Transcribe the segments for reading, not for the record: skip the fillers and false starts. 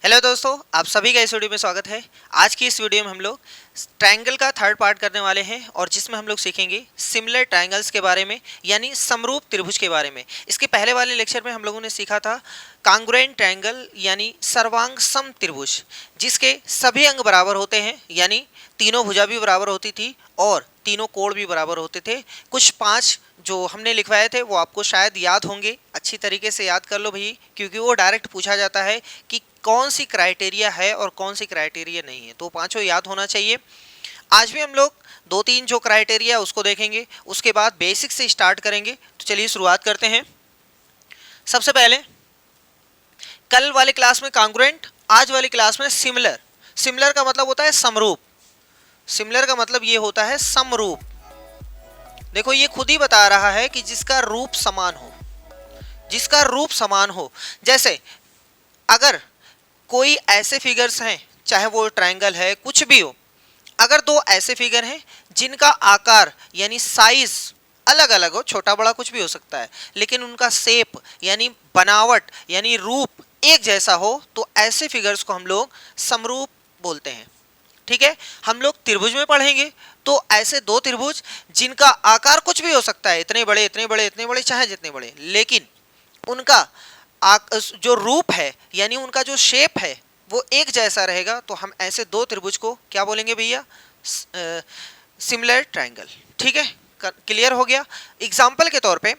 Hello दोस्तों, आप सभी का इस वीडियो में स्वागत है। आज की इस वीडियो में हम लोग ट्रायंगल का थर्ड पार्ट करने वाले हैं और जिसमें हम लोग सीखेंगे सिमिलर ट्रायंगल्स के बारे में, यानी समरूप त्रिभुज के बारे में। इसके पहले वाले लेक्चर में हम लोगों ने सीखा था कांग्रुएंट ट्रायंगल यानी सर्वांग सम त्रिभुज, जिसके सभी अंग बराबर होते हैं, यानी तीनों भुजा भी बराबर होती थी और तीनों कोण भी बराबर होते थे। कुछ 5 जो हमने लिखवाए थे वो आपको शायद याद होंगे, अच्छी तरीके से याद कर लो भाई, क्योंकि वो डायरेक्ट पूछा जाता है कि कौन सी क्राइटेरिया है और कौन सी क्राइटेरिया नहीं है, तो पांचों याद होना चाहिए। आज भी हम लोग 2-3 जो क्राइटेरिया उसको देखेंगे, उसके बाद बेसिक से स्टार्ट करेंगे। तो चलिए शुरुआत करते हैं। सबसे पहले कल वाले क्लास में कांग्रुएंट, आज वाली क्लास में सिमिलर। सिमिलर का मतलब होता है समरूप, सिमिलर का मतलब ये होता है समरूप। देखो ये खुद ही बता रहा है कि जिसका रूप समान हो, जिसका रूप समान हो। जैसे अगर कोई ऐसे फिगर्स हैं, चाहे वो ट्रायंगल है कुछ भी हो, अगर दो ऐसे फिगर हैं जिनका आकार यानी साइज अलग अलग हो, छोटा बड़ा कुछ भी हो सकता है, लेकिन उनका शेप यानी बनावट यानी रूप एक जैसा हो, तो ऐसे फिगर्स को हम लोग समरूप बोलते हैं। ठीक है, हम लोग त्रिभुज में पढ़ेंगे तो ऐसे दो त्रिभुज जिनका आकार कुछ भी हो सकता है, इतने बड़े इतने बड़े इतने बड़े, चाहे जितने बड़े, लेकिन उनका जो रूप है यानी उनका जो शेप है वो एक जैसा रहेगा, तो हम ऐसे दो त्रिभुज को क्या बोलेंगे भैया? Similar triangle. ठीक है, क्लियर हो गया। एग्जाम्पल के तौर पे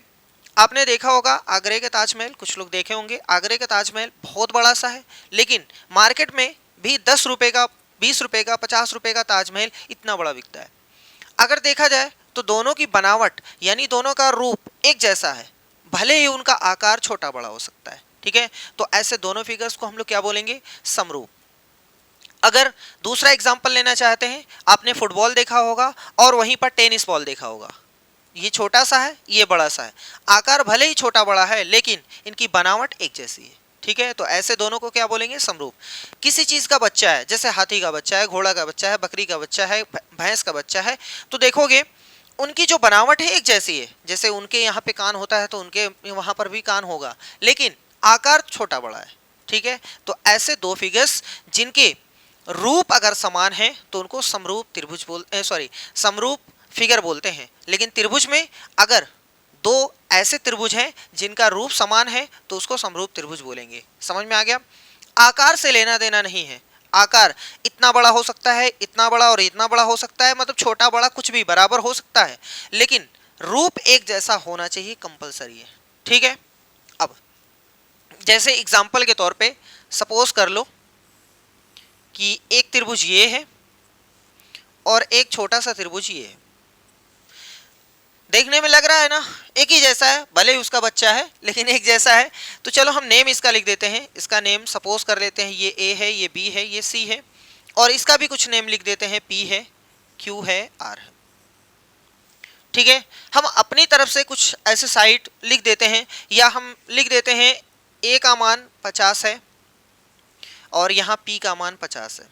आपने देखा होगा आगरे के ताजमहल, कुछ लोग देखे होंगे। आगरे का ताजमहल बहुत बड़ा सा है, लेकिन मार्केट में भी 10 रुपए का, 20 रुपए का, 50 रुपए का ताजमहल इतना बड़ा बिकता है। अगर देखा जाए तो दोनों की बनावट यानी दोनों का रूप एक जैसा है, भले ही उनका आकार छोटा बड़ा हो सकता है। ठीक है, तो ऐसे दोनों फिगर्स को हम लोग क्या बोलेंगे? समरूप। अगर दूसरा एग्जांपल लेना चाहते हैं, आपने फुटबॉल देखा होगा और वहीं पर टेनिस बॉल देखा होगा। ये छोटा सा है, ये बड़ा सा है, आकार भले ही छोटा बड़ा है लेकिन इनकी बनावट एक जैसी है। ठीक है, तो ऐसे दोनों को क्या बोलेंगे? समरूप। किसी चीज का बच्चा है, जैसे हाथी का बच्चा है, घोड़ा का बच्चा है, बकरी का बच्चा है, भैंस का बच्चा है, तो देखोगे उनकी जो बनावट है एक जैसी है। जैसे उनके यहाँ पे कान होता है तो उनके वहां पर भी कान होगा, लेकिन आकार छोटा बड़ा है। ठीक है, तो ऐसे दो फिगर्स जिनके रूप अगर समान है तो उनको समरूप त्रिभुज समरूप फिगर बोलते हैं। लेकिन त्रिभुज में अगर दो ऐसे त्रिभुज हैं जिनका रूप समान है तो उसको समरूप त्रिभुज बोलेंगे। समझ में आ गया? आकार से लेना देना नहीं है। आकार इतना बड़ा हो सकता है, इतना बड़ा और इतना बड़ा हो सकता है, मतलब छोटा बड़ा कुछ भी बराबर हो सकता है, लेकिन रूप एक जैसा होना चाहिए, कंपलसरी है। ठीक है, अब जैसे एग्जाम्पल के तौर पे सपोज कर लो कि एक त्रिभुज ये है और एक छोटा सा त्रिभुज ये है। देखने में लग रहा है ना एक ही जैसा है, भले ही उसका बच्चा है लेकिन एक जैसा है। तो चलो हम नेम इसका लिख देते हैं। इसका नेम सपोज कर लेते हैं, ये ए है, ये बी है, ये सी है, और इसका भी कुछ नेम लिख देते हैं, पी है, क्यू है, आर है। ठीक है, हम अपनी तरफ से कुछ ऐसे साइड लिख देते हैं, या हम लिख देते हैं ए का मान 50 है और यहाँ पी का मान 50 है।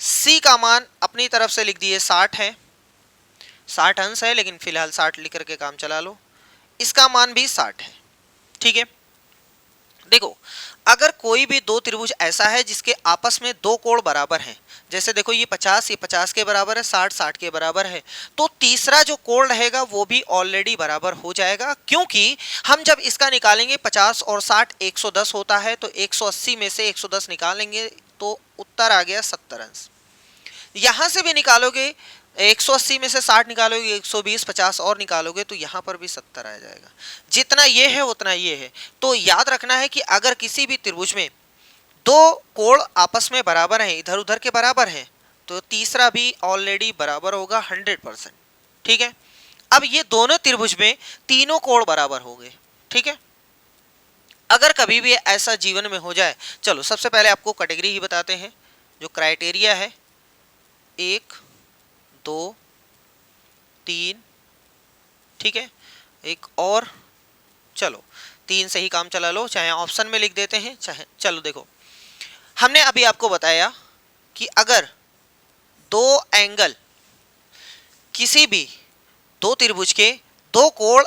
सी का मान अपनी तरफ से लिख दिए 60 है, 60 अंश है लेकिन फिलहाल 60 लिख करके काम चला लो। इसका मान भी 60 है। ठीक है, देखो अगर कोई भी दो त्रिभुज ऐसा है जिसके आपस में दो कोण बराबर हैं, जैसे देखो ये 50 के बराबर है, 60 के बराबर है, तो तीसरा जो कोण रहेगा वो भी ऑलरेडी बराबर हो जाएगा, क्योंकि हम जब इसका निकालेंगे 50 और 60 110 होता है, तो 180 में से 110 निकालेंगे तो उत्तर आ गया 70 अंश। यहां से भी निकालोगे 180 में से 60 निकालोगे, 120 50 और निकालोगे तो यहाँ पर भी 70 आ जाएगा। जितना ये है उतना ये है। तो याद रखना है कि अगर किसी भी त्रिभुज में दो कोण आपस में बराबर हैं, इधर उधर के बराबर हैं, तो तीसरा भी ऑलरेडी बराबर होगा 100%। ठीक है, अब ये दोनों त्रिभुज में तीनों कोण बराबर हो गए। ठीक है, अगर कभी भी ऐसा जीवन में हो जाए, चलो सबसे पहले आपको कैटेगरी ही बताते हैं। जो क्राइटेरिया है 1 2 3, ठीक है, एक और, चलो 3 से ही काम चला लो, चाहे ऑप्शन में लिख देते हैं चाहे, चलो देखो हमने अभी आपको बताया कि अगर दो एंगल किसी भी दो त्रिभुज के दो कोण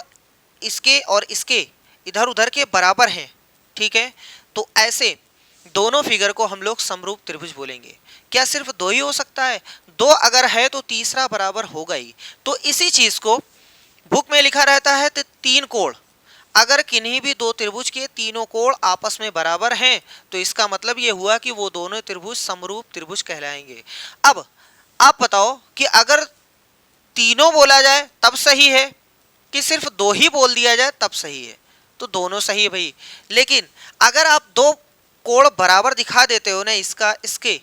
इसके और इसके इधर उधर के बराबर हैं, ठीक है, तो ऐसे दोनों फिगर को हम लोग समरूप त्रिभुज बोलेंगे। क्या सिर्फ दो ही हो सकता है? दो अगर है तो तीसरा बराबर होगा ही। तो इसी चीज को बुक में लिखा रहता है तो तीन कोण, अगर किन्हीं भी दो त्रिभुज के तीनों कोण आपस में बराबर हैं तो इसका मतलब ये हुआ कि वो दोनों त्रिभुज समरूप त्रिभुज कहलाएंगे। अब आप बताओ कि अगर तीनों बोला जाए तब सही है कि सिर्फ दो ही बोल दिया जाए तब सही है? तो दोनों सही है भाई। लेकिन अगर आप दो कोण बराबर दिखा देते हो ना, इसका इसके,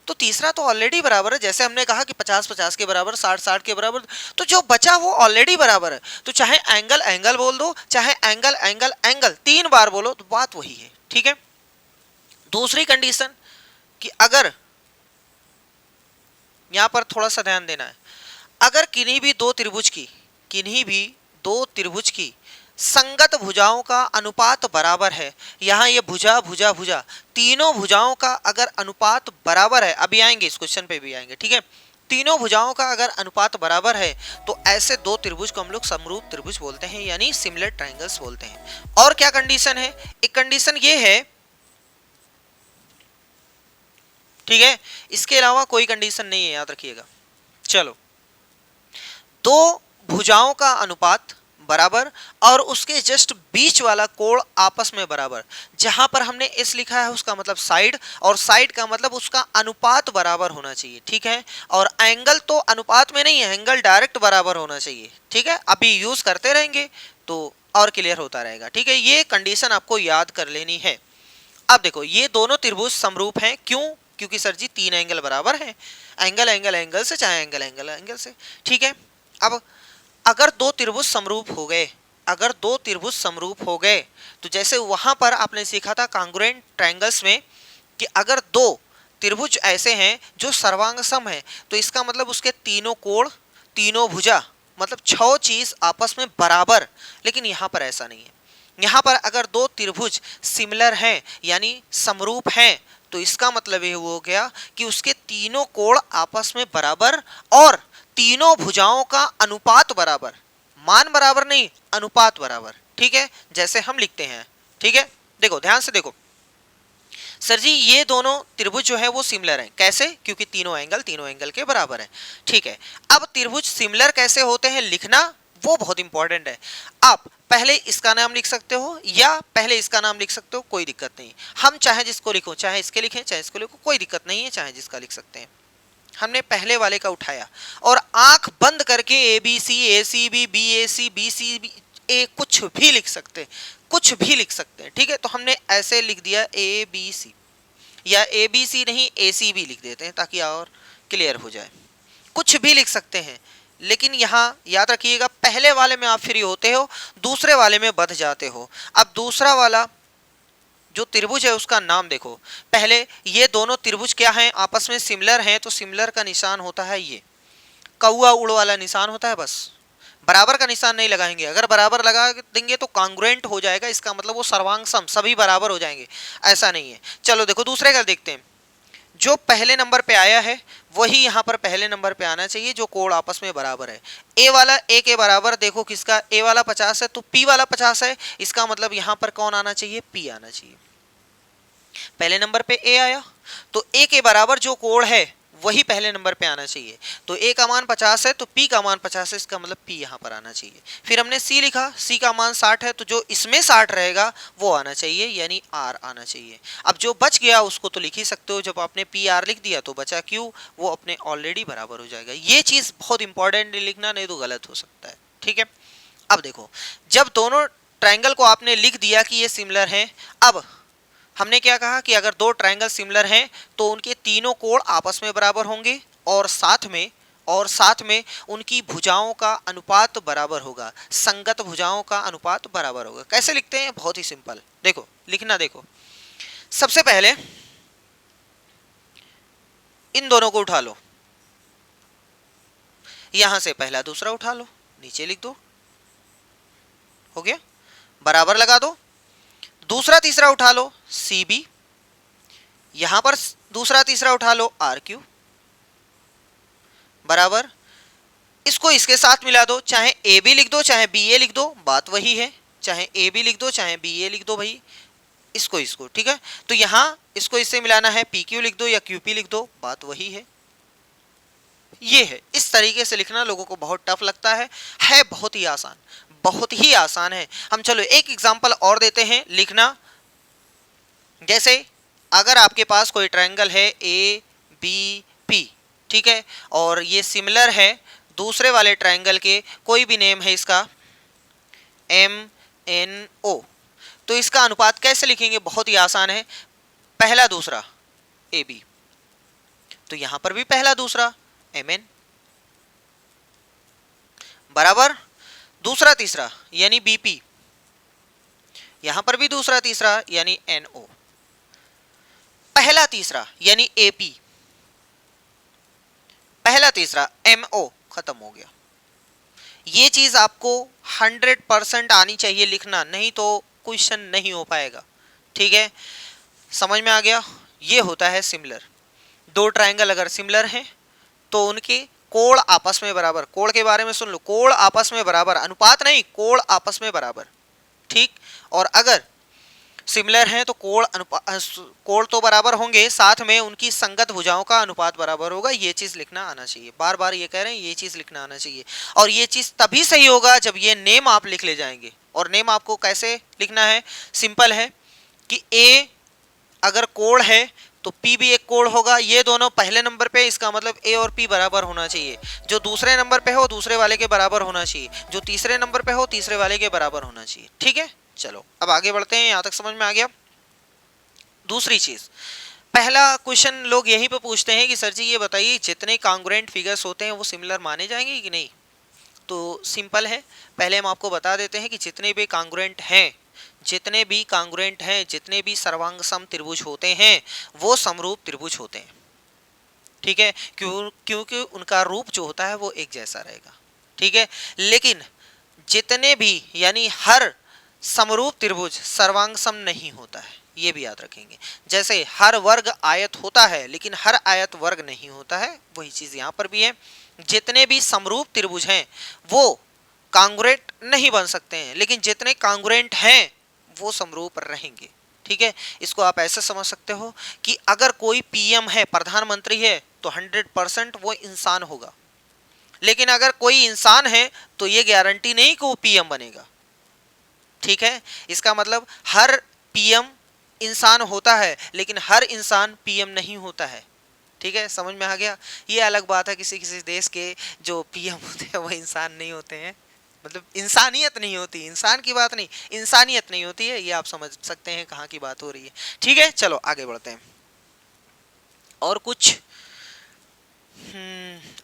तो तीसरा तो ऑलरेडी बराबर है। जैसे हमने कहा कि 50-50 के बराबर, 60-60 के बराबर, तो जो बचा वो ऑलरेडी बराबर है। तो चाहे एंगल एंगल बोल दो, चाहे एंगल एंगल एंगल 3 बार बोलो, तो बात वही है। ठीक है। दूसरी कंडीशन कि अगर, यहां पर थोड़ा सा ध्यान देना है, अगर किन्हीं भी दो त्रिभुज की संगत भुजाओं का अनुपात बराबर है, यहां ये भुजा भुजा भुजा, तीनों भुजाओं का अगर अनुपात बराबर है, अभी आएंगे इस क्वेश्चन पे भी आएंगे, ठीक है, तीनों भुजाओं का अगर अनुपात बराबर है तो ऐसे दो त्रिभुज को हम लोग समरूप त्रिभुज बोलते हैं, यानी सिमिलर ट्रायंगल्स बोलते हैं। और क्या कंडीशन है? एक कंडीशन ये है, ठीक है, इसके अलावा कोई कंडीशन नहीं है, याद रखिएगा। चलो, दो भुजाओं का अनुपात बराबर और उसके जस्ट बीच वाला कोण आपस में बराबर। जहां पर हमने एस लिखा है उसका मतलब साइड, और साइड का मतलब उसका अनुपात बराबर होना चाहिए। ठीक है। और एंगल तो अनुपात में नहीं है, एंगल डायरेक्ट बराबर होना चाहिए। ठीक है, अभी यूज करते रहेंगे तो और क्लियर होता रहेगा। ठीक है, ये कंडीशन आपको याद कर लेनी है। अब देखो, ये दोनों त्रिभुज समरूप हैं, क्यों? क्योंकि सर जी तीन एंगल बराबर हैं, एंगल एंगल एंगल से, चाहे एंगल एंगल एंगल से। ठीक है। अब अगर दो त्रिभुज समरूप हो गए, अगर दो त्रिभुज समरूप हो गए तो जैसे वहां पर आपने सीखा था कांग्रुएंट ट्रायंगल्स में कि अगर दो त्रिभुज ऐसे हैं जो सर्वांग सम है, तो इसका मतलब उसके तीनों कोण, तीनों भुजा, मतलब 6 चीज आपस में बराबर। लेकिन यहां पर ऐसा नहीं है। यहां पर अगर दो त्रिभुज सिमिलर हैं यानी समरूप हैं, तो इसका मतलब ये हो गया कि उसके तीनों कोण आपस में बराबर और तीनों भुजाओं का अनुपात बराबर, मान बराबर नहीं, अनुपात बराबर। ठीक है, जैसे हम लिखते हैं। ठीक है, देखो ध्यान से देखो, सर जी ये दोनों त्रिभुज जो है वो सिमिलर हैं, कैसे? क्योंकि तीनों एंगल के बराबर है। ठीक है, अब त्रिभुज सिमिलर कैसे होते हैं लिखना वो बहुत इंपॉर्टेंट है। आप पहले इसका नाम लिख सकते हो या पहले इसका नाम लिख सकते हो, कोई दिक्कत नहीं। हम चाहे जिसको लिखो, चाहे इसके लिखें चाहे इसको लिखो, कोई दिक्कत नहीं है, चाहे जिसका लिख सकते हैं। हमने पहले वाले का उठाया और आंख बंद करके A B C, A C B, B A C, B C B A, कुछ भी लिख सकते हैं, कुछ भी लिख सकते हैं। ठीक है, तो हमने ऐसे लिख दिया ए बी सी, या ए बी सी नहीं ए सी भी लिख देते हैं ताकि और क्लियर हो जाए। कुछ भी लिख सकते हैं, लेकिन यहाँ याद रखिएगा पहले वाले में आप फ्री होते हो, दूसरे वाले में बंध जाते हो। अब दूसरा वाला जो त्रिभुज है उसका नाम देखो। पहले ये दोनों त्रिभुज क्या हैं? आपस में सिमिलर हैं, तो सिमिलर का निशान होता है ये कौआ उड़ वाला निशान होता है, बस। बराबर का निशान नहीं लगाएंगे, अगर बराबर लगा देंगे तो कांग्रुएंट हो जाएगा, इसका मतलब वो सर्वांग सम, सभी बराबर हो जाएंगे, ऐसा नहीं है। चलो देखो दूसरे का देखते हैं। जो पहले नंबर पे आया है वही यहाँ पर पहले नंबर पे आना चाहिए, जो कोण आपस में बराबर है। ए वाला ए के बराबर, देखो किसका, ए वाला 50 है तो पी वाला 50 है, इसका मतलब यहाँ पर कौन आना चाहिए? पी आना चाहिए। पहले नंबर पे ए आया तो ए के बराबर जो कोण है वही पहले नंबर पे आना चाहिए। तो ए का मान 50 है तो पी का मान 50 है, इसका मतलब पी यहाँ पर आना चाहिए। फिर हमने सी लिखा, सी का मान 60 है तो जो इसमें 60 रहेगा वो आना चाहिए, यानी आर आना चाहिए। अब जो बच गया उसको तो लिख ही सकते हो, जब आपने पी आर लिख दिया तो बचा क्यों, वो अपने ऑलरेडी बराबर हो जाएगा। ये चीज़ बहुत इंपॉर्टेंट लिखना, नहीं तो गलत हो सकता है। ठीक है, अब देखो जब दोनों ट्राइंगल को आपने लिख दिया कि ये सिमिलर हैं, अब हमने क्या कहा कि अगर दो ट्रायंगल सिमिलर हैं तो उनके तीनों कोण आपस में बराबर होंगे और साथ में उनकी भुजाओं का अनुपात बराबर होगा, संगत भुजाओं का अनुपात बराबर होगा। कैसे लिखते हैं? बहुत ही सिंपल, देखो लिखना, देखो सबसे पहले इन दोनों को उठा लो, यहां से पहला दूसरा उठा लो, नीचे लिख दो, हो गया, बराबर लगा दो। दूसरा तीसरा उठा लो सी बी, यहां पर दूसरा तीसरा उठा लो आर क्यू, बराबर। इसको इसके साथ मिला दो, चाहे ए बी लिख दो चाहे बी ए लिख दो, बात वही है, चाहे ए बी लिख दो चाहे बी ए लिख दो भाई, इसको इसको, ठीक है। तो यहाँ इसको इससे मिलाना है, पी क्यू लिख दो या क्यू पी लिख दो, बात वही है। ये है, इस तरीके से लिखना लोगों को बहुत टफ लगता है बहुत ही आसान, बहुत ही आसान है। हम चलो एक एग्जांपल और देते हैं लिखना। जैसे अगर आपके पास कोई ट्रायंगल है ए बी पी, ठीक है, और ये सिमिलर है दूसरे वाले ट्रायंगल के, कोई भी नेम है इसका एम एन ओ, तो इसका अनुपात कैसे लिखेंगे? बहुत ही आसान है, पहला दूसरा ए बी, तो यहां पर भी पहला दूसरा एम एन बराबर दूसरा तीसरा यानी बीपी, यहां पर भी दूसरा तीसरा यानी एनओ, पहला तीसरा यानी एपी, पहला तीसरा एमओ, खत्म हो गया। ये चीज आपको 100% आनी चाहिए लिखना, नहीं तो क्वेश्चन नहीं हो पाएगा, ठीक है। समझ में आ गया? ये होता है सिमिलर। दो ट्रायंगल अगर सिमिलर हैं तो उनके कोण आपस में बराबर, कोण के बारे में सुन लो, कोण आपस में बराबर, अनुपात नहीं, कोण आपस में बराबर, ठीक। और अगर सिमिलर हैं तो कोण तो बराबर होंगे, साथ में उनकी संगत भुजाओं का अनुपात बराबर होगा। ये चीज लिखना आना चाहिए, बार बार ये कह रहे हैं, ये चीज लिखना आना चाहिए। और ये चीज तभी सही होगा जब ये नेम आप लिख ले जाएंगे। और नेम आपको कैसे लिखना है? सिंपल है कि ए अगर कोण है तो P भी एक कोण होगा, ये दोनों पहले नंबर पे, इसका मतलब A और P बराबर होना चाहिए। जो दूसरे नंबर पे हो दूसरे वाले के बराबर होना चाहिए, जो तीसरे नंबर पे हो तीसरे वाले के बराबर होना चाहिए, ठीक है। चलो अब आगे बढ़ते हैं, यहां तक समझ में आ गया। दूसरी चीज, पहला क्वेश्चन लोग यहीं पे पूछते हैं कि सर जी ये बताइए जितने कांग्रुएंट फिगर्स होते हैं वो सिमिलर माने जाएंगे कि नहीं? तो सिंपल है, पहले हम आपको बता देते हैं कि जितने भी कांग्रुएंट हैं, जितने भी कांग्रुएंट हैं, जितने भी सर्वांग सम त्रिभुज होते हैं वो समरूप त्रिभुज होते हैं, ठीक है। क्योंकि उनका रूप जो होता है वो एक जैसा रहेगा, ठीक है। लेकिन जितने भी यानी हर समरूप त्रिभुज सर्वांग सम नहीं होता है, ये भी याद रखेंगे। जैसे हर वर्ग आयत होता है लेकिन हर आयत वर्ग नहीं होता है, वही चीज यहाँ पर भी है। जितने भी समरूप त्रिभुज हैं वो कांग्रुएंट नहीं बन सकते हैं, लेकिन जितने कांग्रुएंट हैं वो समरूप रहेंगे, ठीक है। इसको आप ऐसे समझ सकते हो कि अगर कोई पीएम है, प्रधानमंत्री है, तो 100% वो इंसान होगा। लेकिन अगर कोई इंसान है तो ये गारंटी नहीं कि वो पीएम बनेगा, ठीक है। इसका मतलब हर पीएम इंसान होता है लेकिन हर इंसान पीएम नहीं होता है, ठीक है। समझ में आ गया? ये अलग बात है, किसी किसी देश के जो पीएम होते हैं वो इंसान नहीं होते हैं, मतलब इंसानियत नहीं होती, इंसान की बात नहीं, इंसानियत नहीं होती है, ये आप समझ सकते हैं कहाँ की बात हो रही है, ठीक है। चलो आगे बढ़ते हैं। और कुछ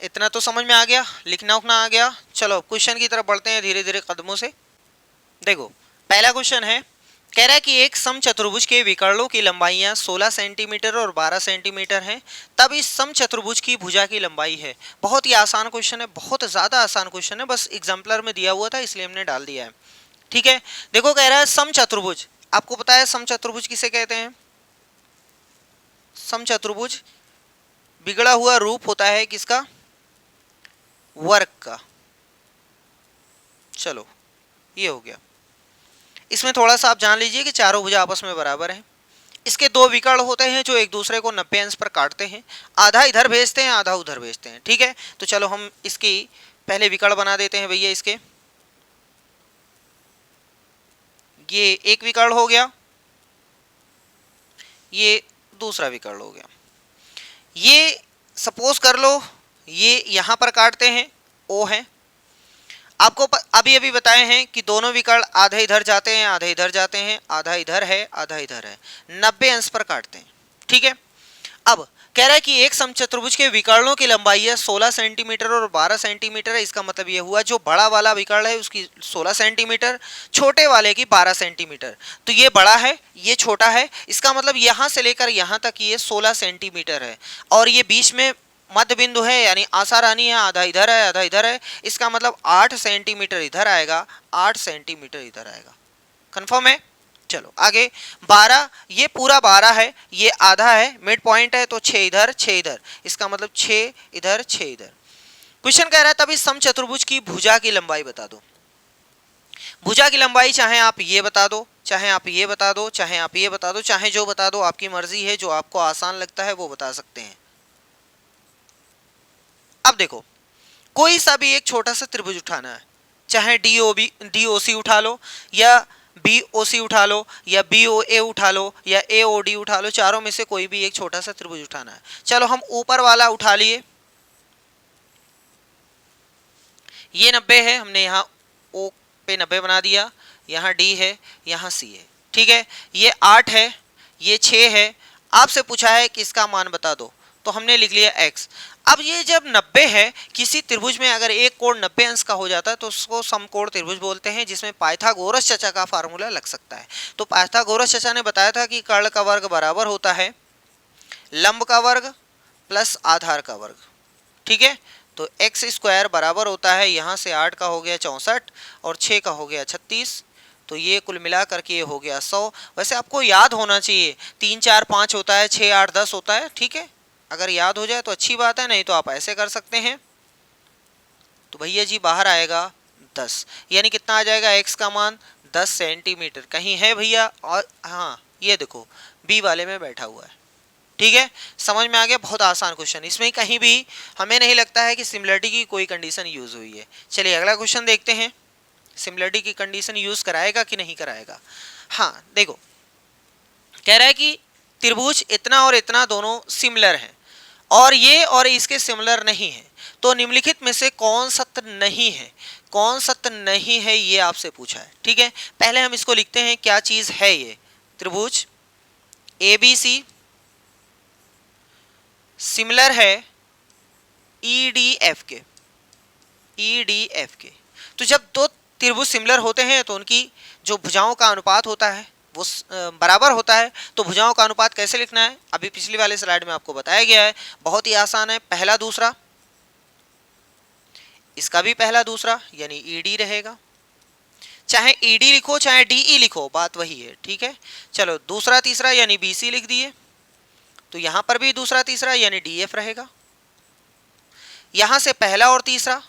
इतना तो समझ में आ गया, लिखना उखना आ गया। चलो क्वेश्चन की तरफ बढ़ते हैं धीरे धीरे कदमों से। देखो पहला क्वेश्चन है, कह रहा है कि एक समचतुर्भुज के विकर्णों की लंबाइयां 16 सेंटीमीटर और 12 सेंटीमीटर हैं, तब इस समचतुर्भुज की भुजा की लंबाई है। बहुत ही आसान क्वेश्चन है, बहुत ज़्यादा आसान क्वेश्चन है, बस एग्जाम्पलर में दिया हुआ था इसलिए हमने डाल दिया है, ठीक है। देखो कह रहा है समचतुर्भुज, आपको पता है समचतुर्भुज किसे कहते हैं? समचतुर्भुज बिगड़ा हुआ रूप होता है किसका? वर्ग का। चलो ये हो गया। इसमें थोड़ा सा आप जान लीजिए कि चारों भुजा आपस में बराबर हैं। इसके दो विकर्ण होते हैं जो एक दूसरे को 90 अंश पर काटते हैं, आधा इधर भेजते हैं आधा उधर भेजते हैं, ठीक है। तो चलो हम इसकी पहले विकर्ण बना देते हैं भैया। इसके ये एक विकर्ण हो गया, ये दूसरा विकर्ण हो गया। ये सपोज कर लो ये यहां पर काटते हैं, ओ है। आपको अभी अभी बताए हैं कि दोनों विकर्ण आधे इधर जाते हैं आधे इधर जाते हैं, आधा इधर है आधा इधर है, 90 अंश पर काटते हैं, ठीक है। अब कह रहा है कि एक समचतुर्भुज के विकर्णों की लंबाई है 16 सेंटीमीटर और 12 सेंटीमीटर है। इसका मतलब ये हुआ जो बड़ा वाला विकर्ण है उसकी 16 सेंटीमीटर, छोटे वाले की 12 सेंटीमीटर। तो ये बड़ा है ये छोटा है, इसका मतलब यहाँ से लेकर यहाँ तक ये 16 सेंटीमीटर है, और ये बीच में मध्य बिंदु है यानी आशा रानी है, आधा इधर है आधा इधर है। इसका मतलब 8 सेंटीमीटर इधर आएगा 8 सेंटीमीटर इधर आएगा। कंफर्म है? चलो आगे 12, ये पूरा 12 है, ये आधा है, मिड पॉइंट है, तो 6 इधर 6 इधर, इसका मतलब 6 इधर 6 इधर। क्वेश्चन कह रहा है तब इस समचतुर्भुज की भुजा की लंबाई बता दो। भुजा की लंबाई चाहे आप ये बता दो चाहे आप ये बता दो, चाहे आप ये बता दो, चाहे जो बता दो, आपकी मर्जी है, जो आपको आसान लगता है वो बता सकते हैं। अब देखो, कोई सा भी एक छोटा सा त्रिभुज उठाना है, चाहे DOC उठा लो, या BOC उठा लो, या BOA उठा लो, या AOD उठा लो, चारों में से कोई भी एक छोटा सा त्रिभुज उठाना है। चलो हम ऊपर वाला उठा लिए, ये 90 है, हमने यहाँ O पे 90 बना दिया, यहाँ D है, यहाँ C है, ठीक है। ये 8 है, ये 6 है, आपसे पूछा है कि इसका मान बता दो, तो हमने लिख लिया x। अब ये जब 90 है, किसी त्रिभुज में अगर एक कोण 90 अंश का हो जाता है तो उसको समकोण त्रिभुज बोलते हैं, जिसमें पाइथागोरस चचा का फार्मूला लग सकता है। तो पाइथागोरस चचा ने बताया था कि कर्ण का वर्ग बराबर होता है लंब का वर्ग प्लस आधार का वर्ग, ठीक है। तो एक्स स्क्वायर बराबर होता है, यहाँ से 8 का हो गया 64 और 6 का हो गया 36, तो ये कुल मिला करके ये हो गया 100। वैसे आपको याद होना चाहिए, 3 4 5 होता है, 6 8 10 होता है, ठीक है। अगर याद हो जाए तो अच्छी बात है, नहीं तो आप ऐसे कर सकते हैं। तो भैया जी बाहर आएगा 10, यानी कितना आ जाएगा x का मान 10 सेंटीमीटर। कहीं है भैया? और हाँ, ये देखो बी वाले में बैठा हुआ है, ठीक है। समझ में आ गया? बहुत आसान क्वेश्चन, इसमें कहीं भी हमें नहीं लगता है कि सिमिलरिटी की कोई कंडीशन यूज हुई है। चलिए अगला क्वेश्चन देखते हैं, सिमिलरिटी की कंडीशन यूज कराएगा कि नहीं कराएगा। हाँ देखो, कह रहा है कि त्रिभुज इतना और इतना दोनों सिमिलर हैं, और ये और इसके सिमिलर नहीं है, तो निम्नलिखित में से कौन सत्य नहीं है, कौन सत्य नहीं है, ये आपसे पूछा है, ठीक है। पहले हम इसको लिखते हैं, क्या चीज है ये। त्रिभुज ABC सिमिलर है EDF के, EDF के। तो जब दो त्रिभुज सिमिलर होते हैं तो उनकी जो भुजाओं का अनुपात होता है वो बराबर होता है। तो भुजाओं का अनुपात कैसे लिखना है, अभी पिछली वाले स्लाइड में आपको बताया गया है, बहुत ही आसान है। पहला दूसरा, इसका भी पहला दूसरा यानी ED रहेगा, चाहे ED लिखो चाहे DE लिखो, बात वही है, ठीक है। चलो दूसरा तीसरा यानी BC लिख दिए, तो यहां पर भी दूसरा तीसरा यानी DF रहेगा। यहां से पहला और तीसरा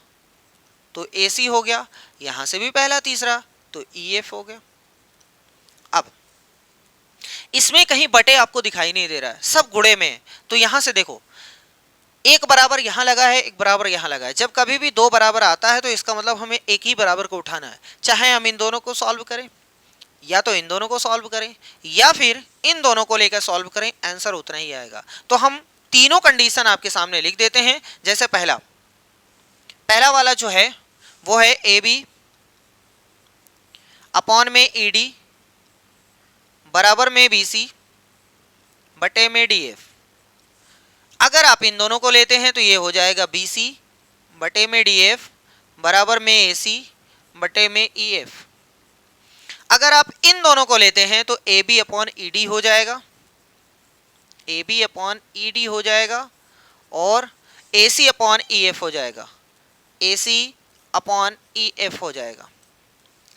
तो AC हो गया, यहां से भी पहला तीसरा तो EF हो गया। अब इसमें कहीं बटे आपको दिखाई नहीं दे रहा है, सब गुणे में। तो यहां से देखो, एक बराबर यहां लगा है, एक बराबर यहां लगा है। जब कभी भी दो बराबर आता है तो इसका मतलब हमें एक ही बराबर को उठाना है, चाहे हम इन दोनों को सॉल्व करें, या तो इन दोनों को सॉल्व करें, या फिर इन दोनों को लेकर सॉल्व करें, आंसर उतना ही आएगा। तो हम तीनों कंडीशन आपके सामने लिख देते हैं। जैसे पहला वाला जो है वो है AB अपॉन में ED बराबर में BC बटे में DF। अगर आप इन दोनों को लेते हैं तो ये हो जाएगा BC बटे में DF बराबर में AC बटे में EF। अगर आप इन दोनों को लेते हैं तो AB अपॉन ED हो जाएगा, AB अपॉन ED हो जाएगा, और AC अपॉन EF हो जाएगा, AC अपॉन EF हो जाएगा।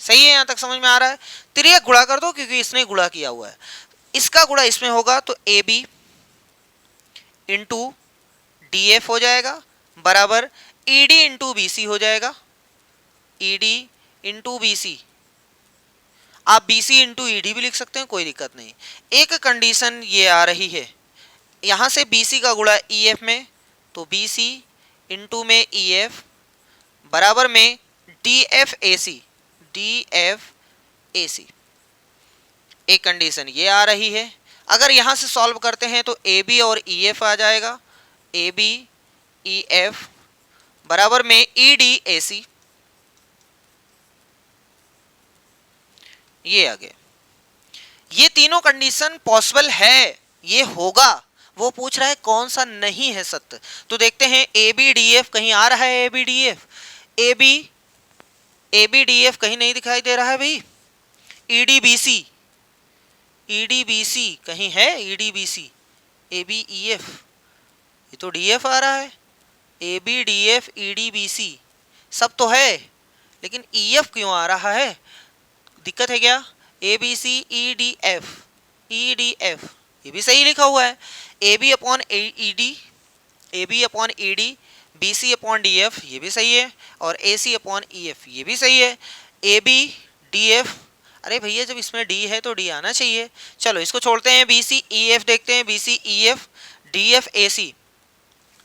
सही है? यहां तक समझ में आ रहा है? तिर्यक गुणा कर दो, क्योंकि इसने गुणा किया हुआ है, इसका गुणा इसमें होगा, तो AB इंटू DF हो जाएगा बराबर ED इंटू BC हो जाएगा, ED इंटू BC। आप BC इंटू ED भी लिख सकते हैं, कोई दिक्कत नहीं। एक कंडीशन ये आ रही है, यहां से BC का गुणा EF में, तो BC इंटू में EF बराबर में DFAC, DFAC। एक कंडीशन ये आ रही है। अगर यहां से सॉल्व करते हैं तो AB और EF आ जाएगा, AB EF बराबर में EDAC, ये आ गया। ये तीनों कंडीशन पॉसिबल है, ये होगा। वो पूछ रहा है कौन सा नहीं है सत्य। तो देखते हैं, ABDF कहीं आ रहा है, ABDF ABDF कहीं नहीं दिखाई दे रहा है भाई। EDBC कहीं है, EDBC ABEF, ये तो DF आ रहा है। ABDF EDBC सब तो है, लेकिन EF क्यों आ रहा है, दिक्कत है क्या? ABC EDF ये भी सही लिखा हुआ है। AB upon ED BC upon DF ये भी सही है, और AC अपॉन EF ये भी सही है। AB DF अरे भैया जब इसमें डी है तो डी आना चाहिए। चलो इसको छोड़ते हैं, बी सी ई एफ देखते हैं, B C E F, D F A C,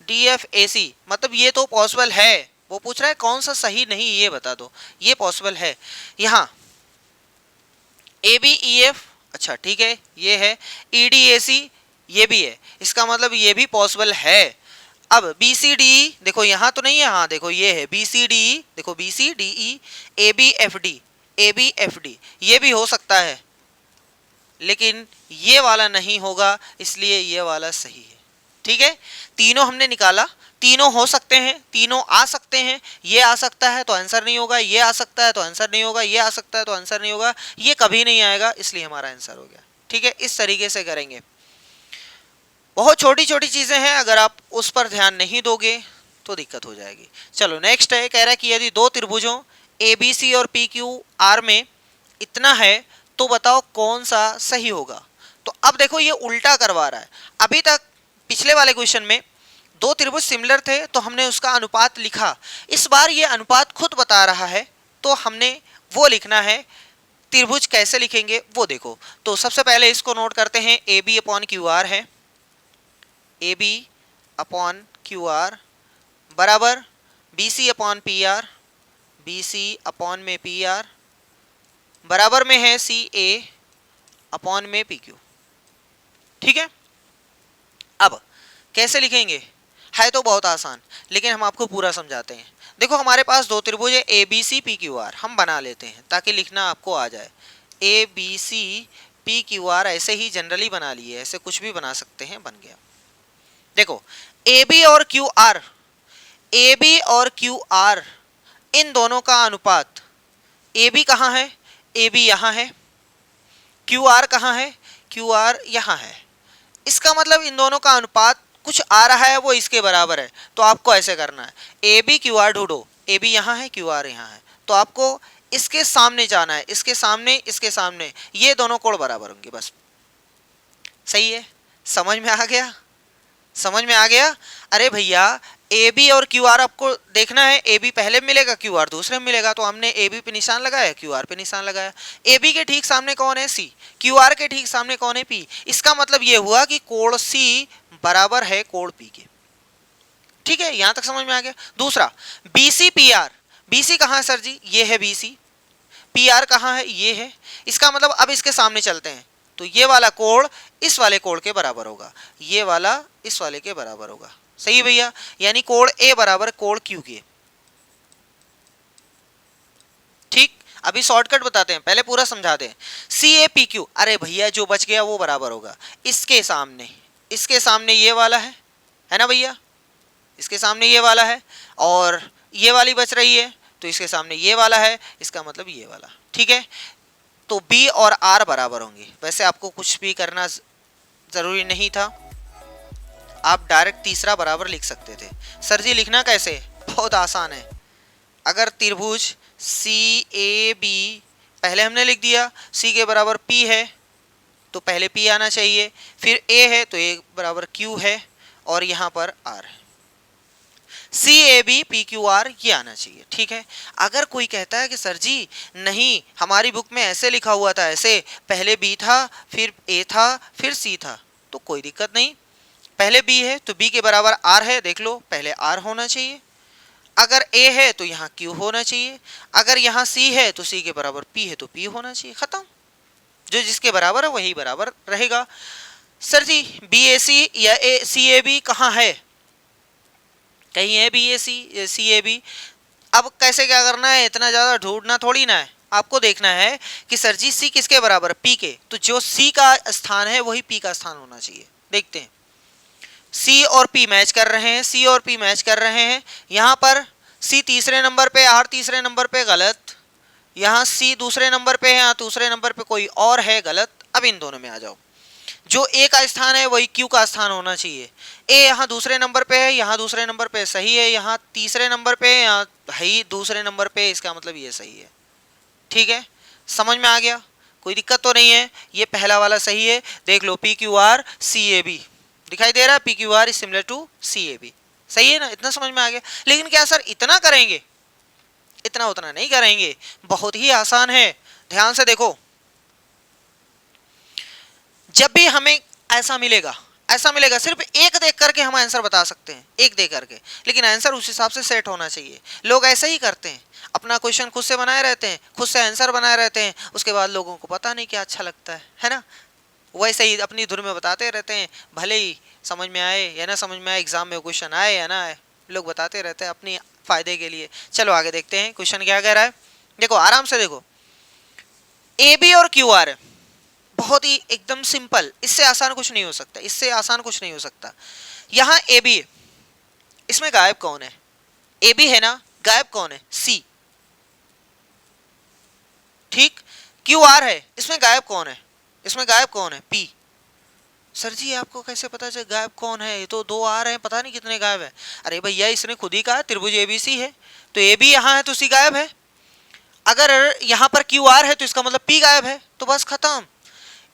D F A C, मतलब ये तो पॉसिबल है। वो पूछ रहा है कौन सा सही नहीं ये बता दो, ये पॉसिबल है। यहाँ ए बी ई एफ, अच्छा ठीक है ये है, ई डी ए सी ये भी है, इसका मतलब ये भी पॉसिबल है। अब बी सी डी देखो यहाँ तो नहीं है, हाँ देखो ये है बी सी डी, देखो B C D E, A B F D, A B F D ये भी हो सकता है, लेकिन ये वाला नहीं होगा, इसलिए ये वाला सही है। ठीक है, तीनों हमने निकाला, तीनों हो सकते हैं, तीनों आ सकते हैं, ये आ सकता है तो आंसर नहीं होगा, ये आ सकता है तो आंसर नहीं होगा, ये आ सकता है तो आंसर नहीं होगा, ये कभी नहीं आएगा, इसलिए हमारा आंसर हो गया। ठीक है, इस तरीके से करेंगे। बहुत छोटी छोटी चीजें हैं, अगर आप उस पर ध्यान नहीं दोगे तो दिक्कत हो जाएगी। चलो नेक्स्ट है, कह रहा है कि यदि दो त्रिभुजों ए बी सी और पी क्यू आर में इतना है तो बताओ कौन सा सही होगा। तो अब देखो ये उल्टा करवा रहा है। अभी तक पिछले वाले क्वेश्चन में दो त्रिभुज सिमिलर थे तो हमने उसका अनुपात लिखा, इस बार ये अनुपात खुद बता रहा है तो हमने वो लिखना है। त्रिभुज कैसे लिखेंगे वो देखो। तो सबसे पहले इसको नोट करते हैं, A B upon Q R है, A B upon Q R बराबर B C upon P R, B C upon में पी आर बराबर में है सी ए अपॉन में पी क्यू। ठीक है, अब कैसे लिखेंगे, है तो बहुत आसान, लेकिन हम आपको पूरा समझाते हैं। देखो हमारे पास दो त्रिभुज है A B C P Q R, हम बना लेते हैं ताकि लिखना आपको आ जाए। A B C P Q R ऐसे ही जनरली बना लिए, ऐसे कुछ भी बना सकते हैं, बन गया। देखो ए बी और क्यू आर, ए बी और क्यू आर इन दोनों का अनुपात, ए बी कहाँ है, ए बी यहाँ है, क्यू आर कहाँ है, क्यू आर यहाँ है। इसका मतलब इन दोनों का अनुपात कुछ आ रहा है वो इसके बराबर है। तो आपको ऐसे करना है, ए बी क्यू आर ढूंढो, ए बी यहाँ है, क्यू आर यहाँ है, तो आपको इसके सामने जाना है, इसके सामने, इसके सामने, ये दोनों कोण बराबर होंगे, बस। सही है, समझ में आ गया, समझ में आ गया। अरे भैया ए बी और क्यू आर आपको देखना है, ए बी पहले मिलेगा, क्यू आर दूसरे में मिलेगा, तो हमने ए बी पे निशान लगाया, क्यू आर पे निशान लगाया। ए बी के ठीक सामने कौन है, सी, क्यू आर के ठीक सामने कौन है, पी। इसका मतलब ये हुआ कि कोण सी बराबर है कोण पी के। ठीक है, यहां तक समझ में आ गया। दूसरा B C P R, B C कहाँ है सर जी, ये है बी सी, पी आर कहाँ है, ये है। इसका मतलब अब इसके सामने चलते हैं, तो ये वाला कोण इस वाले कोण के बराबर होगा, ये वाला इस वाले के बराबर होगा। सही भैया, यानी कोण ए बराबर कोण क्यू के। ठीक, अभी शॉर्टकट बताते हैं, पहले पूरा समझाते हैं। सी ए पी क्यू, अरे भैया जो बच गया वो बराबर होगा इसके सामने, इसके सामने ये वाला है ना भैया, इसके सामने ये वाला है, और ये वाली बच रही है तो इसके सामने ये वाला है, इसका मतलब ये वाला। ठीक है, तो बी और आर बराबर होंगे। वैसे आपको कुछ भी करना जरूरी नहीं था, आप डायरेक्ट तीसरा बराबर लिख सकते थे। सर जी लिखना कैसे, बहुत आसान है। अगर त्रिभुज सी ए बी, पहले हमने लिख दिया सी के बराबर पी है तो पहले पी आना चाहिए, फिर ए है तो ए बराबर क्यू है, और यहाँ पर आर है, C A B P Q R ये आना चाहिए। ठीक है, अगर कोई कहता है कि सर जी नहीं हमारी बुक में ऐसे लिखा हुआ था, ऐसे पहले बी था फिर ए था फिर सी था, तो कोई दिक्कत नहीं। पहले बी है तो बी के बराबर आर है, देख लो पहले आर होना चाहिए। अगर ए है तो यहाँ क्यू होना चाहिए, अगर यहाँ सी है तो सी के बराबर पी है तो पी होना चाहिए, खत्म। जो जिसके बराबर है वही बराबर रहेगा। सर जी बी ए सी या ए सी ए बी कहाँ है, कहीं है B A C C A B. अब कैसे क्या करना है, इतना ज़्यादा ढूंढना थोड़ी ना है, आपको देखना है कि सर जी सी किसके बराबर, पी के, तो जो सी का स्थान है वही पी का स्थान होना चाहिए। देखते हैं, सी और पी मैच कर रहे हैं, सी और पी मैच कर रहे हैं। यहाँ पर सी तीसरे नंबर पे, आर तीसरे नंबर पे, गलत। यहाँ सी दूसरे नंबर पे है, यहाँ दूसरे नंबर पे कोई और है, गलत। अब इन दोनों में आ जाओ, जो ए का स्थान है वही क्यू का स्थान होना चाहिए। ए यहाँ दूसरे नंबर पे है, यहाँ दूसरे नंबर पे, सही है। यहाँ तीसरे नंबर पे, यहाँ है दूसरे नंबर पे, इसका मतलब ये सही है। ठीक है, समझ में आ गया, कोई दिक्कत तो नहीं है, ये पहला वाला सही है। देख लो P Q R C A B दिखाई दे रहा है, P Q R is similar to C A B, सही है ना, इतना समझ में आ गया। लेकिन क्या सर इतना करेंगे, इतना उतना नहीं करेंगे, बहुत ही आसान है। ध्यान से देखो, जब भी हमें ऐसा मिलेगा, ऐसा मिलेगा, सिर्फ एक देख करके हम आंसर बता सकते हैं, एक देख करके, लेकिन आंसर उस हिसाब से सेट होना चाहिए। लोग ऐसे ही करते हैं, अपना क्वेश्चन खुद से बनाए रहते हैं, खुद से आंसर बनाए रहते हैं, उसके बाद लोगों को पता नहीं क्या अच्छा लगता है ना, वैसे ही अपनी धुन में बताते रहते हैं, भले ही समझ में आए या ना समझ में आए, एग्जाम में क्वेश्चन आए या ना आए, लोग बताते रहते हैं अपनी फायदे के लिए। चलो आगे देखते हैं क्वेश्चन क्या कह रहा है। देखो आराम से देखो, ए बी और क्यू आर है, बहुत ही एकदम सिंपल, इससे आसान कुछ नहीं हो सकता, इससे आसान कुछ नहीं हो सकता। यहां ए बी है, इसमें गायब कौन है? ए बी है ना, गायब कौन है? सी, ठीक। क्यू आर है, इसमें गायब कौन है? इसमें गायब कौन है? पी। सर जी आपको कैसे पता चल गायब कौन है? ये तो दो आ रहे हैं, पता नहीं कितने गायब है। अरे भैया इसने खुद ही कहा त्रिभुज एबीसी है, तो ए बी यहाँ है तो सी गायब है। अगर यहाँ पर क्यू आर है तो इसका मतलब पी गायब है, तो बस खत्म।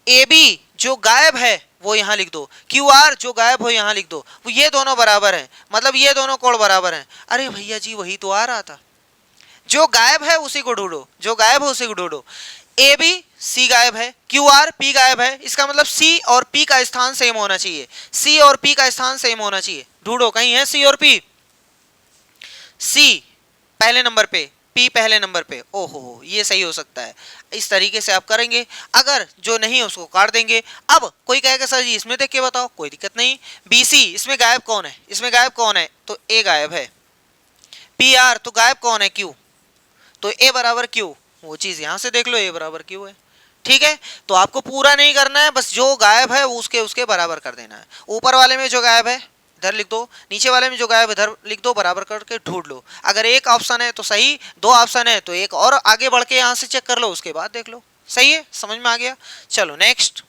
ए बी जो गायब है वो यहाँ लिख दो, क्यू आर जो गायब हो यहाँ लिख दो, ये दोनों बराबर हैं, मतलब ये दोनों कोण बराबर हैं। अरे भैया जी वही तो आ रहा था, जो गायब है उसी को ढूंढो, जो गायब है उसी को ढूंढो। ए बी सी गायब है, क्यू आर पी गायब है, इसका मतलब सी और पी का स्थान सेम होना चाहिए, सी और पी का स्थान सेम होना चाहिए। ढूंढो कहीं है सी और पी? सी पहले नंबर पे, पी पहले नंबर पे, ओहो ये सही हो सकता है। इस तरीके से आप करेंगे, अगर जो नहीं है उसको काट देंगे। अब कोई कहेगा सर जी इसमें देख के बताओ, कोई दिक्कत नहीं। बी सी इसमें गायब कौन है? इसमें गायब कौन है? तो ए गायब है। पी आर तो गायब कौन है? क्यू, तो ए बराबर क्यू, वो चीज यहां से देख लो, ए बराबर क्यू है। ठीक है, तो आपको पूरा नहीं करना है, बस जो गायब है वो उसके उसके बराबर कर देना है। ऊपर वाले में जो गायब है इधर लिख दो, नीचे वाले में जो गायब है इधर लिख दो, बराबर करके ढूंढ लो। अगर एक ऑप्शन है तो सही, दो ऑप्शन है तो एक और आगे बढ़ के यहां से चेक कर लो, उसके बाद देख लो। सही है, समझ में आ गया? चलो नेक्स्ट,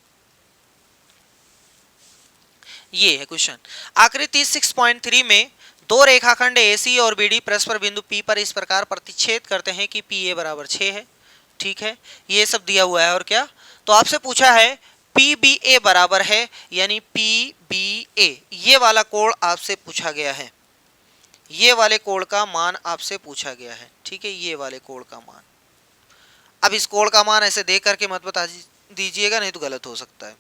ये है क्वेश्चन। आकृति 6.3 में दो रेखाखंड AC और BD परस्पर बिंदु P पर इस प्रकार प्रतिच्छेद करते हैं कि PA बराबर 6 है। ठीक है, ये सब दिया हुआ है। और क्या तो आपसे पूछा है PBA बराबर है, यानी PBA ये वाला कोण आपसे पूछा गया है, ये वाले कोण का मान आपसे पूछा गया है। ठीक है, ये वाले कोण का मान। अब इस कोण का मान ऐसे देख करके मत बता दीजिएगा, नहीं तो गलत हो सकता है।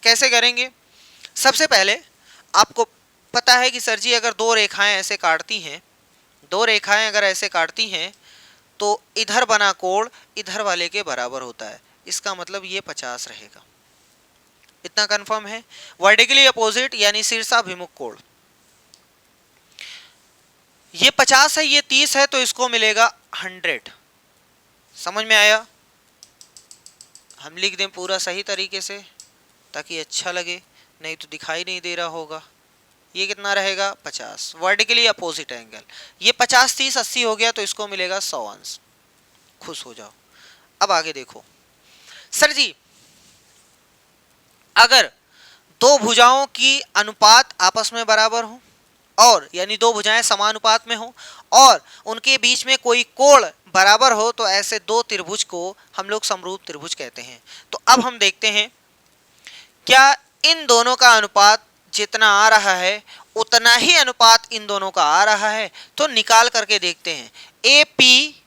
कैसे करेंगे? सबसे पहले आपको पता है कि सर जी अगर दो रेखाएं ऐसे काटती हैं, दो रेखाएं अगर ऐसे काटती हैं तो इधर बना कोण इधर वाले के बराबर होता है, इसका मतलब ये 50 रहेगा। इतना कंफर्म है। वर्टिकली अपोजिट यानी शीर्षाभिमुख कोण ये 50 है, ये 30 है, तो इसको मिलेगा 100। समझ में आया? हम लिख दें पूरा सही तरीके से ताकि अच्छा लगे, नहीं तो दिखाई नहीं दे रहा होगा। ये कितना रहेगा? 50। वर्टिकली अपोजिट एंगल, ये 50 30 80 हो गया, तो इसको मिलेगा 100 अंश। खुश हो जाओ। अब आगे देखो, सर जी अगर दो भुजाओं की अनुपात आपस में बराबर हो, और यानी दो भुजाएं समानुपात में हो और उनके बीच में कोई कोण बराबर हो, तो ऐसे दो त्रिभुज को हम लोग समरूप त्रिभुज कहते हैं। तो अब हम देखते हैं क्या इन दोनों का अनुपात जितना आ रहा है उतना ही अनुपात इन दोनों का आ रहा है। तो निकाल करके देखते हैं, ए पी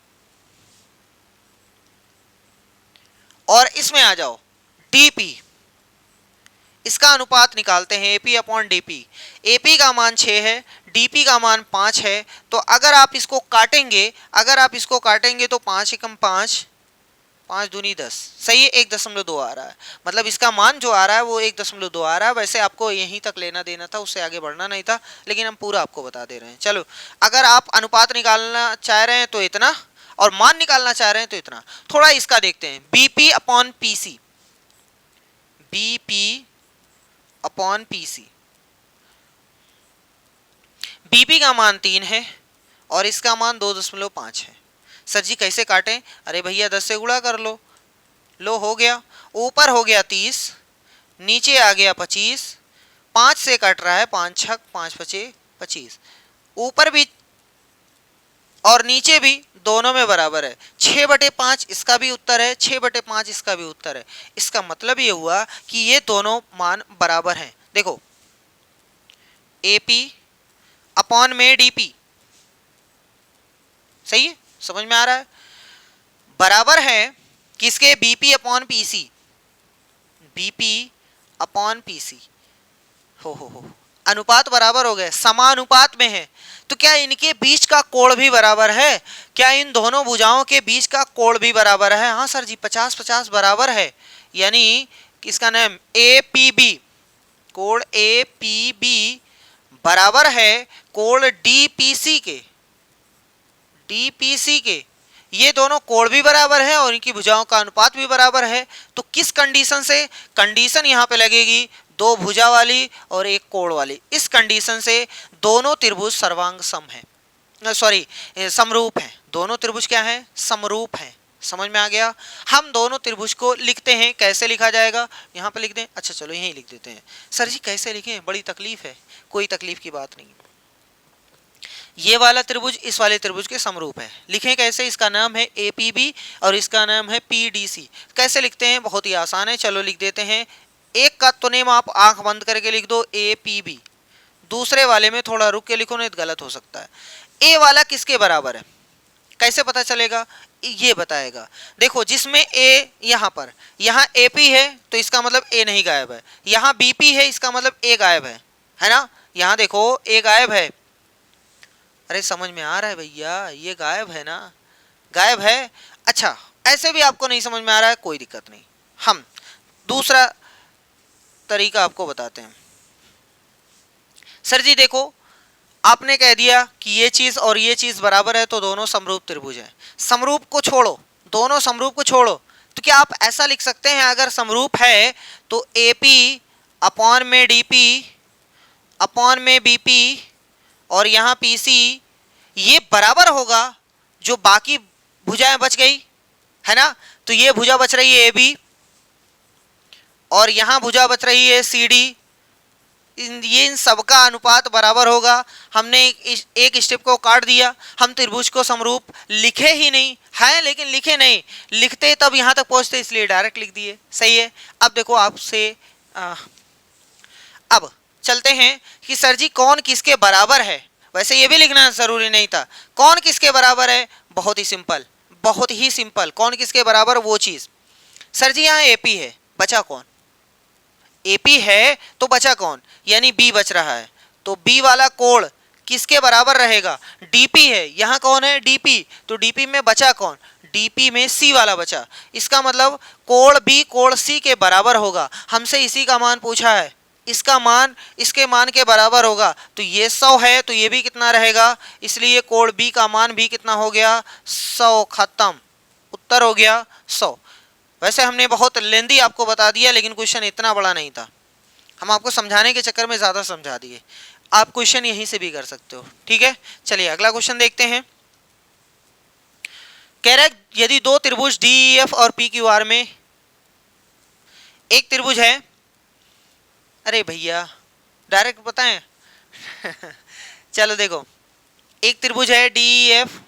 और इसमें आ जाओ डीपी, इसका अनुपात निकालते हैं, एपी अपॉन डीपी। एपी का मान 6 है, डीपी का मान 5 है। तो अगर आप इसको काटेंगे, अगर आप इसको काटेंगे तो 5 एकम 5, 5 दूनी 10, सही है, 1.2 आ रहा है। मतलब इसका मान जो आ रहा है वो 1.2 आ रहा है। वैसे आपको यहीं तक लेना देना था, उससे आगे बढ़ना नहीं था, लेकिन हम पूरा आपको बता दे रहे हैं। चलो, अगर आप अनुपात निकालना चाह रहे हैं तो इतना, और मान निकालना चाह रहे हैं तो इतना। थोड़ा इसका देखते हैं, BP upon PC, BP upon PC. BP का मान 3 है और इसका मान 2.5 है। सर जी कैसे काटें? अरे भैया 10 से गुणा कर लो, लो हो गया। ऊपर हो गया 30, नीचे आ गया 25, 5 से कट रहा है, 5 छक 5 पचे 25, ऊपर भी और नीचे भी दोनों में बराबर है। 6/5 इसका भी उत्तर है, 6/5 इसका भी उत्तर है। इसका मतलब ये हुआ कि ये दोनों मान बराबर हैं। देखो AP अपॉन में DP, सही है, समझ में आ रहा है? बराबर है किसके? BP upon PC, BP upon PC. हो अनुपात बराबर हो गए, समानुपात में है। तो क्या इनके बीच का कोण भी बराबर है? क्या इन दोनों भुजाओं के बीच का कोण भी बराबर है? हाँ सर जी, 50-50 बराबर है। यानी किसका नाम ए पी बी, कोण ए पी बी बराबर है कोण डीपीसी के। डीपीसी के ये दोनों कोण भी बराबर है और इनकी भुजाओं का अनुपात भी बराबर है। तो किस कंडीशन से? कंडीशन यहाँ पे लगेगी दो भुजा वाली और एक कोण वाली। इस कंडीशन से दोनों त्रिभुज सर्वांग सम है, सॉरी समरूप है। दोनों त्रिभुज क्या है? समरूप है। समझ में आ गया? हम दोनों त्रिभुज को लिखते हैं, कैसे लिखा जाएगा? यहाँ पे लिख दें? अच्छा चलो यहीं लिख देते हैं। सर जी कैसे लिखें? बड़ी तकलीफ है। कोई तकलीफ की बात नहीं। ये वाला त्रिभुज इस वाले त्रिभुज के समरूप है। लिखें कैसे? इसका नाम है एपीबी और इसका नाम है पीडीसी। कैसे लिखते हैं? बहुत ही आसान है, चलो लिख देते हैं। एक का तो नेम आप आंख बंद करके लिख दो एपीबी, दूसरे वाले में थोड़ा रुक के लिखो नहीं तो गलत हो सकता है। ए वाला किसके बराबर है? कैसे पता चलेगा? ये बताएगा। देखो जिसमें ए यहाँ एपी है तो इसका मतलब ए नहीं गायब है, यहाँ बीपी है इसका मतलब ए गायब है ना? यहाँ देखो ए गायब है। अरे समझ में आ रहा है भैया? ये गायब है ना? गायब है। अच्छा ऐसे भी आपको नहीं समझ में आ रहा है, कोई दिक्कत नहीं, हम दूसरा तरीका आपको बताते हैं। सर जी देखो आपने कह दिया कि ये चीज और ये चीज बराबर है तो दोनों समरूप त्रिभुज है। समरूप को छोड़ो, दोनों समरूप को छोड़ो, तो क्या आप ऐसा लिख सकते हैं अगर समरूप है तो एपी अपॉन में डीपी अपॉन में बीपी और यहाँ पीसी ये बराबर होगा जो बाकी भुजाएं बच गई है ना? तो ये भुजा बच रही है ए बी और यहाँ भुजा बच रही है सी डी। इन सबका अनुपात बराबर होगा। हमने एक स्टेप को काट दिया, हम त्रिभुज को समरूप लिखे ही नहीं है, लेकिन लिखे नहीं, लिखते तब यहाँ तक पहुँचते इसलिए डायरेक्ट लिख दिए। सही है। अब देखो आपसे अब चलते हैं कि सर जी कौन किसके बराबर है। वैसे ये भी लिखना जरूरी नहीं था। कौन किसके बराबर है? बहुत ही सिंपल, बहुत ही सिंपल। कौन किसके बराबर? वो चीज। सर जी यहाँ एपी है, बचा कौन? एपी है तो बचा कौन? यानी बी बच रहा है। तो बी वाला कोण किसके बराबर रहेगा? डीपी है। यहाँ कौन है? डीपी। तो डीपी में बचा कौन? डीपी में सी वाला बचा। इसका मतलब कोण बी कोण सी के बराबर होगा। हमसे इसी का मान पूछा है, इसका मान इसके मान के बराबर होगा। तो ये 100 है तो ये भी कितना रहेगा? इसलिए कोण बी का मान भी कितना हो गया? 100। खत्म, उत्तर हो गया 100। वैसे हमने बहुत लेंदी आपको बता दिया, लेकिन क्वेश्चन इतना बड़ा नहीं था, हम आपको समझाने के चक्कर में ज़्यादा समझा दिए। आप क्वेश्चन यहीं से भी कर सकते हो। ठीक है, चलिए अगला क्वेश्चन देखते हैं। कह रहा है यदि दो त्रिभुज डी एफ और पी क्यू आर में एक त्रिभुज है। अरे भैया डायरेक्ट बताएं चलो देखो, एक त्रिभुज है डी एफ,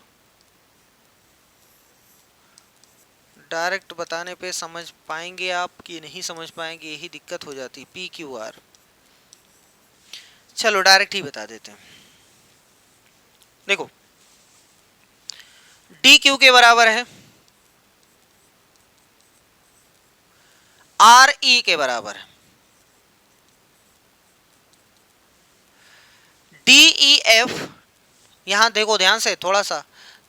डायरेक्ट बताने पे समझ पाएंगे आप कि नहीं समझ पाएंगे, यही दिक्कत हो जाती। पी क्यू आर, चलो डायरेक्ट ही बता देते हैं। देखो डी क्यू के बराबर है आर ई के बराबर है। डी ई एफ, यहां देखो ध्यान से, थोड़ा सा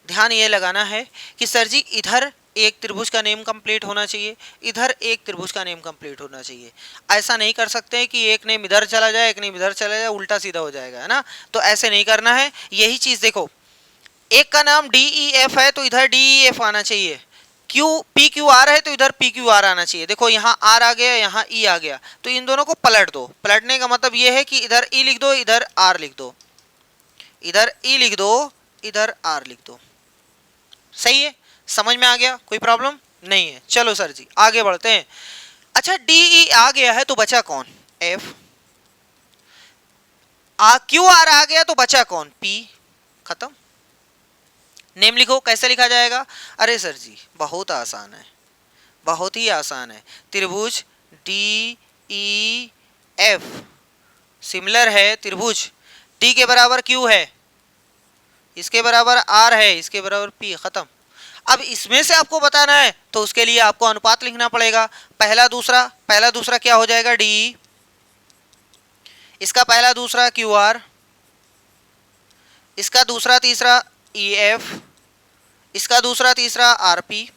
ध्यान ये लगाना है कि सर जी इधर एक त्रिभुज का नेम कंप्लीट होना चाहिए, इधर एक त्रिभुज का नेम कंप्लीट होना चाहिए। ऐसा नहीं कर सकते कि एक नेम इधर चला जाए एक नेम इधर चला जाए, उल्टा सीधा हो जाएगा, है ना? तो ऐसे नहीं करना है। यही चीज देखो, एक का नाम डी ई एफ है तो इधर डी ई एफ आना चाहिए, क्यू पी क्यू आर है तो इधर पी क्यू आर आना चाहिए। देखो यहाँ आर आ गया, यहाँ ई आ गया, तो इन दोनों को पलट दो। पलटने का मतलब ये है कि इधर ई लिख दो इधर आर लिख दो, इधर ई लिख दो इधर आर लिख दो। सही है, समझ में आ गया? कोई प्रॉब्लम नहीं है। चलो सर जी आगे बढ़ते हैं। अच्छा डी ई आ गया है तो बचा कौन? एफ। क्यू आर आ गया तो बचा कौन? पी। खत्म। नेम लिखो, कैसे लिखा जाएगा? अरे सर जी बहुत आसान है, बहुत ही आसान है। त्रिभुज डी ई एफ सिमिलर है त्रिभुज डी के बराबर क्यू है, इसके बराबर आर है, इसके बराबर पी। खत्म। अब इसमें से आपको बताना है तो उसके लिए आपको अनुपात लिखना पड़ेगा। पहला दूसरा क्या हो जाएगा, डी, इसका पहला दूसरा क्यू आर, इसका दूसरा तीसरा ई एफ, इसका दूसरा तीसरा आर पी,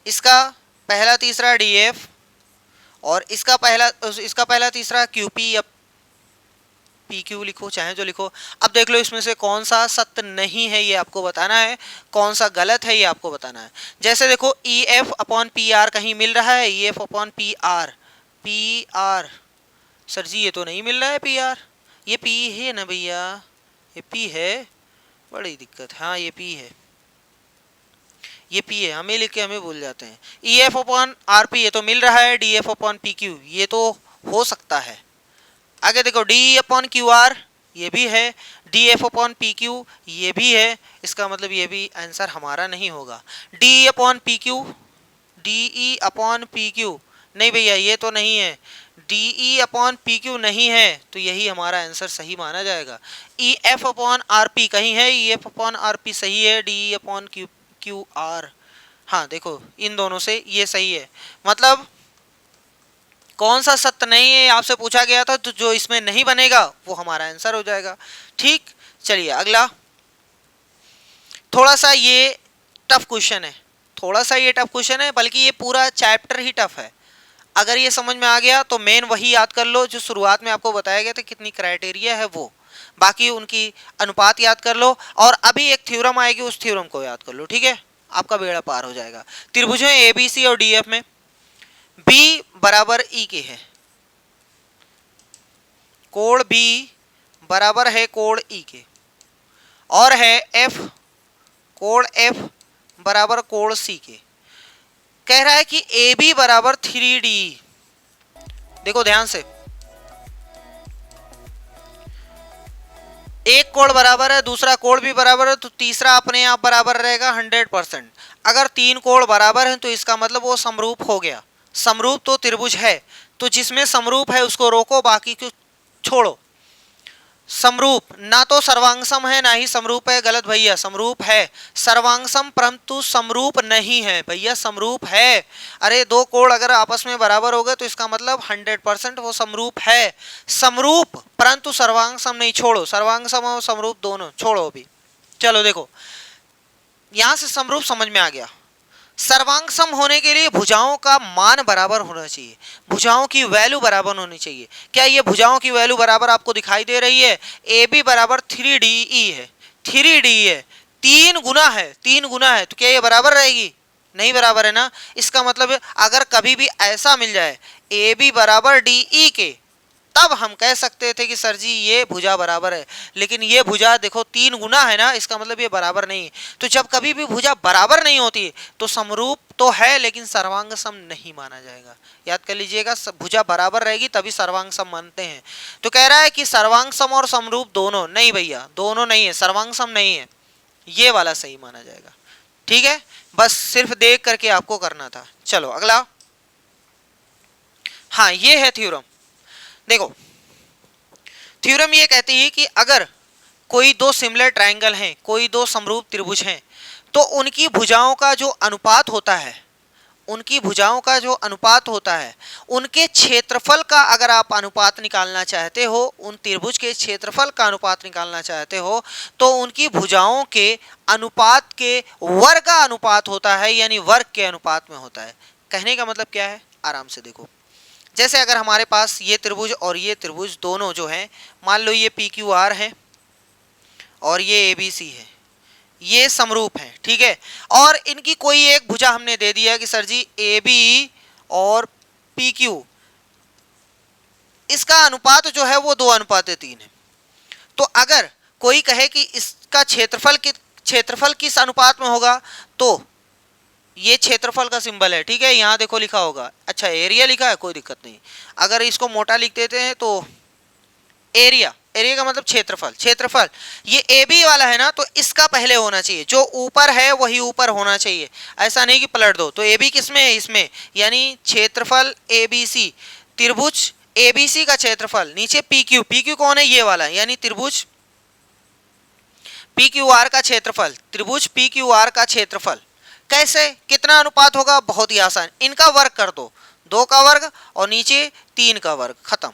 इसका पहला तीसरा डी एफ, और इसका पहला तीसरा क्यू पी या पी क्यू लिखो, चाहे जो लिखो। अब देख लो इसमें से कौन सा सत्य नहीं है ये आपको बताना है, कौन सा गलत है ये आपको बताना है। जैसे देखो E F upon P R कहीं मिल रहा है, E F upon P R, sir ji ये तो नहीं मिल रहा है पी आर, ये पी है ना भैया, ये पी है, बड़ी दिक्कत। हाँ ये पी है, ये पी है, हमें लिख के हमें भूल जाते हैं। ई एफ अपॉन आर पी ये तो मिल रहा है, D F upon P Q ये तो हो सकता है। आगे देखो डी अपॉन क्यू आर ये भी है, D F upon P Q ये भी है, इसका मतलब ये भी आंसर हमारा नहीं होगा। D upon P Q, D E upon P Q नहीं भैया ये तो नहीं है, D E upon P Q नहीं है, तो यही हमारा आंसर सही माना जाएगा। ई एफ अपॉन आर पी कहीं है, E F upon R P सही है, D E upon Q are, हाँ देखो इन दोनों से ये सही है। मतलब कौन सा सत्य नहीं है आपसे पूछा गया था, तो जो इसमें नहीं बनेगा वो हमारा आंसर हो जाएगा। ठीक, चलिए अगला, थोड़ा सा ये टफ क्वेश्चन है, थोड़ा सा ये टफ क्वेश्चन है, बल्कि ये पूरा चैप्टर ही टफ है। अगर ये समझ में आ गया तो मेन वही याद कर लो जो शुरुआत में आपको बताया गया था, कितनी क्राइटेरिया है वो, बाकी उनकी अनुपात याद कर लो, और अभी एक थ्योरम आएगी उस थ्योरम को याद कर लो, ठीक है, आपका बेड़ा पार हो जाएगा। त्रिभुजों ए बी सी और डी एफ में बी बराबर ई के है, कोण बी बराबर है कोण ई के, और है एफ, कोण एफ बराबर कोण सी के। कह रहा है कि ए बी बराबर 3D। देखो ध्यान से, एक कोण बराबर है, दूसरा कोण भी बराबर है, तो तीसरा अपने आप बराबर रहेगा 100%। अगर तीन कोण बराबर हैं तो इसका मतलब वो समरूप हो गया। समरूप तो त्रिभुज है, तो जिसमें समरूप है उसको रोको, बाकी को छोड़ो। समरूप ना तो सर्वांगसम है ना ही समरूप है, गलत भैया, समरूप है, सर्वांगसम परंतु समरूप नहीं है भैया, समरूप है। अरे दो कोण अगर आपस में बराबर हो गए तो इसका मतलब 100% वो समरूप है। समरूप परंतु सर्वांगसम नहीं, छोड़ो, सर्वांगसम और समरूप दोनों छोड़ो अभी। चलो देखो यहां से समरूप समझ में आ गया। सर्वांग सम होने के लिए भुजाओं का मान बराबर होना चाहिए, भुजाओं की वैल्यू बराबर होनी चाहिए। क्या ये भुजाओं की वैल्यू बराबर आपको दिखाई दे रही है? ए बी बराबर 3DE है, 3D है, 3 गुना है, तो क्या ये बराबर रहेगी? नहीं बराबर है ना। इसका मतलब अगर कभी भी ऐसा मिल जाए ए बी बराबर DE के, तब हम कह सकते थे कि सर जी ये भुजा बराबर है, लेकिन ये भुजा देखो 3 गुना है ना, इसका मतलब ये बराबर नहीं है। तो जब कभी भी भुजा बराबर नहीं होती तो समरूप तो है लेकिन सर्वांग सम नहीं माना जाएगा। याद कर लीजिएगा, भुजा बराबर रहेगी तभी सर्वांग सम मानते हैं। तो कह रहा है कि सर्वांग सम और समरूप दोनों नहीं भैया, दोनों नहीं है, सर्वांग सम नहीं है, ये वाला सही माना जाएगा। ठीक है, बस सिर्फ देख करके आपको करना था। चलो अगला, हाँ ये है थ्योरम। देखो थ्योरम ये कहती है कि अगर कोई दो सिमिलर ट्रायंगल हैं, कोई दो समरूप त्रिभुज हैं, तो उनकी भुजाओं का जो अनुपात होता है, उनकी भुजाओं का जो अनुपात होता है, उनके क्षेत्रफल का अगर आप अनुपात निकालना चाहते हो, उन त्रिभुज के क्षेत्रफल का अनुपात निकालना चाहते हो, तो उनकी भुजाओं के अनुपात के वर्ग अनुपात होता है, यानी वर्ग के अनुपात में होता है। कहने का मतलब क्या है, आराम से देखो। जैसे अगर हमारे पास ये त्रिभुज और ये त्रिभुज दोनों जो हैं, मान लो ये पी क्यू आर है और ये ए बी सी है, ये समरूप है, ठीक है, और इनकी कोई एक भुजा हमने दे दिया कि सर जी ए बी और पी क्यू, इसका अनुपात जो है वो 2:3 है। तो अगर कोई कहे कि इसका क्षेत्रफल किस अनुपात में होगा, तो ये क्षेत्रफल का सिंबल है, ठीक है, यहाँ देखो लिखा होगा, अच्छा एरिया लिखा है, कोई दिक्कत नहीं। अगर इसको मोटा लिख देते हैं तो एरिया, एरिया का मतलब क्षेत्रफल ये ए बी वाला है ना, तो इसका पहले होना चाहिए, जो ऊपर है वही ऊपर होना चाहिए, ऐसा नहीं कि पलट दो। तो ए बी किस में है, इसमें, यानी क्षेत्रफल ए बी सी, त्रिभुज ए बी सी का क्षेत्रफल, नीचे पी क्यू कौन है, ये वाला, यानी त्रिभुज पी क्यू आर का क्षेत्रफल, त्रिभुज पी क्यू आर का क्षेत्रफल कैसे, कितना अनुपात होगा, बहुत ही आसान, इनका वर्ग कर दो, 2 का वर्ग और नीचे 3 का वर्ग, खत्म।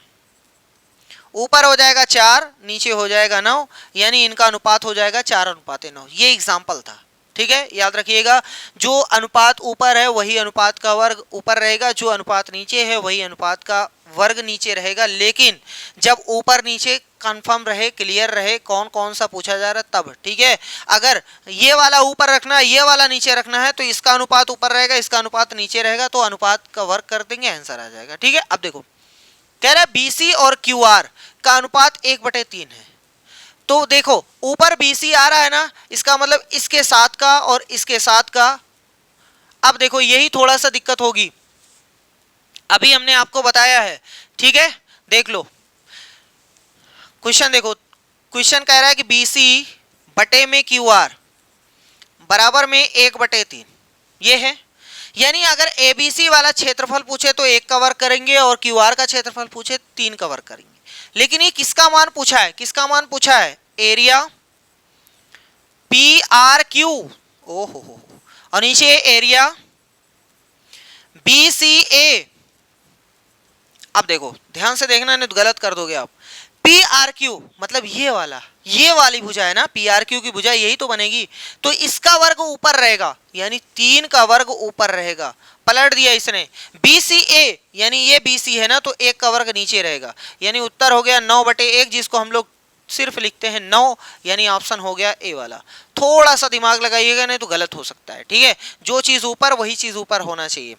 ऊपर हो जाएगा 4, नीचे हो जाएगा 9, यानी इनका अनुपात हो जाएगा 4:9। ये एग्जाम्पल था, ठीक है, याद रखिएगा। जो अनुपात ऊपर है वही अनुपात का वर्ग ऊपर रहेगा, जो अनुपात नीचे है वही अनुपात का वर्ग नीचे रहेगा। लेकिन जब ऊपर नीचे कंफर्म रहे, क्लियर रहे कौन कौन सा पूछा जा रहा है तब, ठीक है। अगर ये वाला ऊपर रखना है, ये वाला नीचे रखना है, तो इसका अनुपात ऊपर रहेगा, इसका अनुपात नीचे रहेगा, तो अनुपात का वर्ग कर देंगे, आंसर आ जाएगा, ठीक है। अब देखो कह रहा है बीसी और क्यूआर का अनुपात 1/3 है। तो देखो ऊपर बीसी आ रहा है ना, इसका मतलब इसके साथ का और इसके साथ का। अब देखो यही थोड़ा सा दिक्कत होगी, अभी हमने आपको बताया है, ठीक है। देख लो क्वेश्चन, देखो क्वेश्चन कह रहा है कि बीसी बटे में क्यूआर बराबर में 1/3, ये है। यानी अगर एबीसी वाला क्षेत्रफल पूछे तो 1 का वर्ग करेंगे और क्यूआर का क्षेत्रफल पूछे 3 का वर्ग करेंगे। लेकिन ये किसका मान पूछा है, किसका मान पूछा है, एरिया पी आर क्यू, ओहो, और नीचे एरिया बी सी ए। अब देखो ध्यान से देखना, नहीं तो गलत कर दोगे आप। पी आर क्यू मतलब ये वाला, ये वाली भुजा है ना, पी आर क्यू की भुजा यही तो बनेगी, तो इसका वर्ग ऊपर रहेगा, यानी 3 का वर्ग ऊपर रहेगा, पलट दिया इसने। बी सी ए यानी ये बी सी है ना, तो 1 का वर्ग नीचे रहेगा, यानी उत्तर हो गया 9/1, जिसको हम लोग सिर्फ लिखते हैं 9, यानी ऑप्शन हो गया ए वाला। थोड़ा सा दिमाग लगाइएगा, नहीं तो गलत हो सकता है, ठीक है। जो चीज ऊपर वही चीज ऊपर होना चाहिए।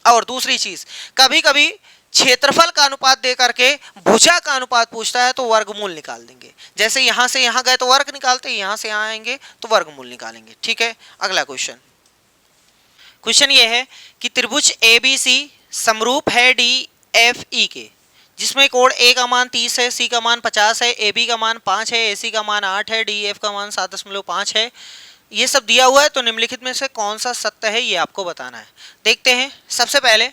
और दूसरी चीज, कभी कभी क्षेत्रफल का अनुपात दे करके भुजा का अनुपात पूछता है तो वर्गमूल निकाल देंगे। जैसे यहां से यहां गए तो वर्ग निकालते, यहां से यहां आएंगे तो वर्गमूल निकालेंगे, ठीक है। अगला क्वेश्चन, क्वेश्चन ये है कि त्रिभुज एबीसी समरूप है डी एफ ई के, जिसमें कोण ए का मान 30 है, सी का मान 50 है, ए बी का मान 5 है, ए सी का मान 8 है, डी एफ का मान 7.5 है। ये सब दिया हुआ है, तो निम्नलिखित में से कौन सा सत्य है ये आपको बताना है। देखते हैं, सबसे पहले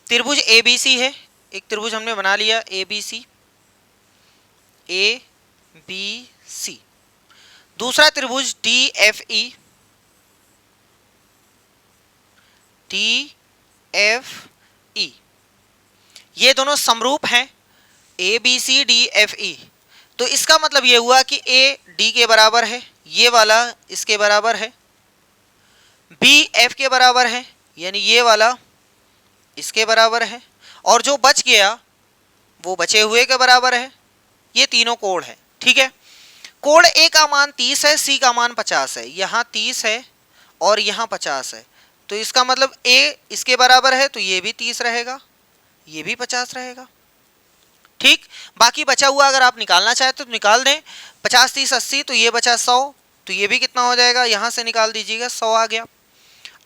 त्रिभुज एबीसी है, एक त्रिभुज हमने बना लिया एबीसी, ए बी सी। दूसरा त्रिभुज D F E, D F E, ये दोनों समरूप हैं, A B C D F E. तो इसका मतलब ये हुआ कि ए डी के बराबर है, ये वाला इसके बराबर है, बी एफ के बराबर है, यानी ये वाला इसके बराबर है, और जो बच गया वो बचे हुए के बराबर है। ये तीनों कोण है, ठीक है। कोण ए का मान 30 है, सी का मान 50 है, यहाँ 30 है और यहाँ 50 है, तो इसका मतलब ए इसके बराबर है, तो ये भी 30 रहेगा, ये भी 50 रहेगा, ठीक। बाकी बचा हुआ अगर आप निकालना चाहते तो निकाल दें, 50 30 80, तो ये बचा 100, तो ये भी कितना हो जाएगा, यहाँ से निकाल दीजिएगा, 100 आ गया।